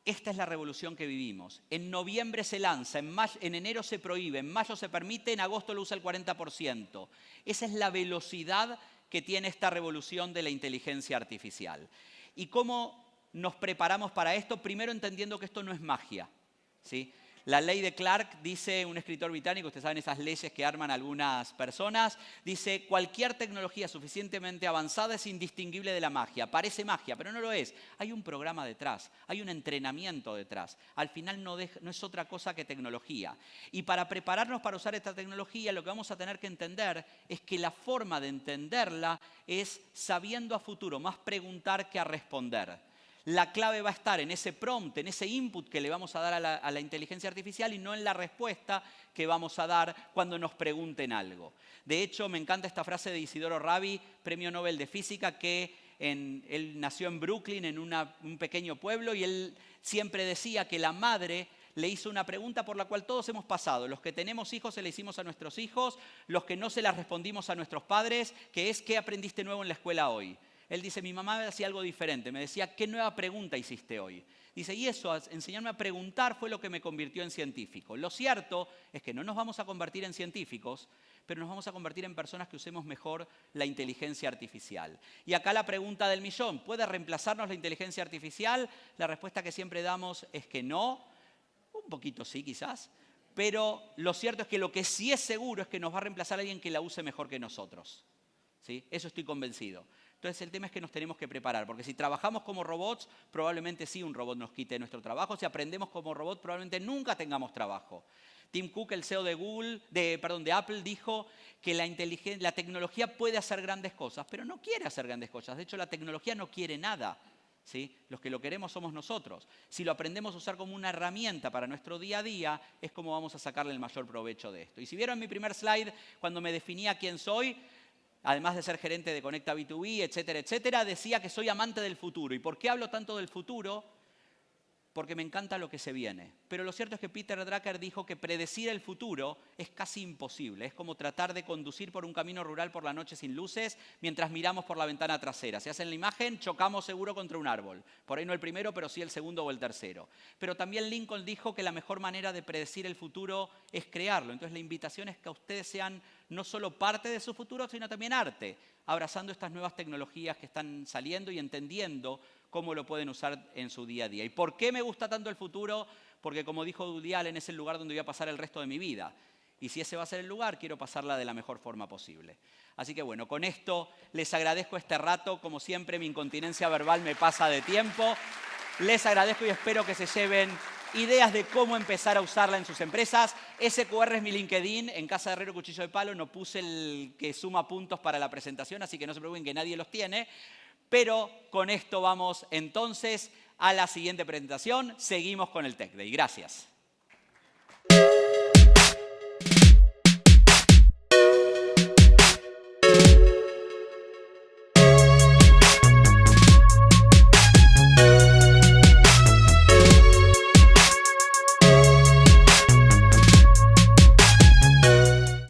Speaker 2: Esta es la revolución que vivimos. En noviembre se lanza, en enero se prohíbe, en mayo se permite, en agosto lo usa el 40%. Esa es la velocidad que tiene esta revolución de la inteligencia artificial. ¿Y cómo nos preparamos para esto? Primero entendiendo que esto no es magia. ¿Sí? La ley de Clark dice, un escritor británico, ustedes saben esas leyes que arman algunas personas, dice cualquier tecnología suficientemente avanzada es indistinguible de la magia. Parece magia, pero no lo es. Hay un programa detrás, hay un entrenamiento detrás. Al final no es otra cosa que tecnología. Y para prepararnos para usar esta tecnología, lo que vamos a tener que entender es que la forma de entenderla es sabiendo a futuro, más preguntar que a responder. La clave va a estar en ese prompt, en ese input que le vamos a dar a la inteligencia artificial y no en la respuesta que vamos a dar cuando nos pregunten algo. De hecho, me encanta esta frase de Isidoro Rabi, premio Nobel de Física, que él nació en Brooklyn, en un pequeño pueblo, y él siempre decía que la madre le hizo una pregunta por la cual todos hemos pasado. Los que tenemos hijos se la hicimos a nuestros hijos, los que no se la respondimos a nuestros padres, que es ¿qué aprendiste nuevo en la escuela hoy? Él dice, mi mamá me hacía algo diferente, me decía, ¿qué nueva pregunta hiciste hoy? Dice, y eso, enseñarme a preguntar fue lo que me convirtió en científico. Lo cierto es que no nos vamos a convertir en científicos, pero nos vamos a convertir en personas que usemos mejor la inteligencia artificial. Y acá la pregunta del millón, ¿puede reemplazarnos la inteligencia artificial? La respuesta que siempre damos es que no, un poquito sí quizás, pero lo cierto es que lo que sí es seguro es que nos va a reemplazar alguien que la use mejor que nosotros. ¿Sí? Eso estoy convencido. Entonces el tema es que nos tenemos que preparar, porque si trabajamos como robots, probablemente sí un robot nos quite nuestro trabajo. Si aprendemos como robot, probablemente nunca tengamos trabajo. Tim Cook, el CEO de Apple, dijo que la tecnología puede hacer grandes cosas, pero no quiere hacer grandes cosas. De hecho, la tecnología no quiere nada. ¿Sí? Los que lo queremos somos nosotros. Si lo aprendemos a usar como una herramienta para nuestro día a día, es como vamos a sacarle el mayor provecho de esto. Y si vieron mi primer slide, cuando me definía quién soy, además de ser gerente de Conecta B2B, etcétera, etcétera, decía que soy amante del futuro. ¿Y por qué hablo tanto del futuro? Porque me encanta lo que se viene. Pero lo cierto es que Peter Drucker dijo que predecir el futuro es casi imposible. Es como tratar de conducir por un camino rural por la noche sin luces mientras miramos por la ventana trasera. Si hacen la imagen, chocamos seguro contra un árbol. Por ahí no el primero, pero sí el segundo o el tercero. Pero también Lincoln dijo que la mejor manera de predecir el futuro es crearlo. Entonces la invitación es que ustedes sean no solo parte de su futuro, sino también arte, abrazando estas nuevas tecnologías que están saliendo y entendiendo cómo lo pueden usar en su día a día. ¿Y por qué me gusta tanto el futuro? Porque como dijo Woody Allen, es el lugar donde voy a pasar el resto de mi vida. Y si ese va a ser el lugar, quiero pasarla de la mejor forma posible. Así que bueno, con esto les agradezco este rato. Como siempre, mi incontinencia verbal me pasa de tiempo. Les agradezco y espero que se lleven ideas de cómo empezar a usarla en sus empresas. SQR es mi LinkedIn. En Casa de Herrero Cuchillo de Palo no puse el que suma puntos para la presentación, así que no se preocupen que nadie los tiene. Pero con esto vamos entonces a la siguiente presentación. Seguimos con el Tech Day. Gracias.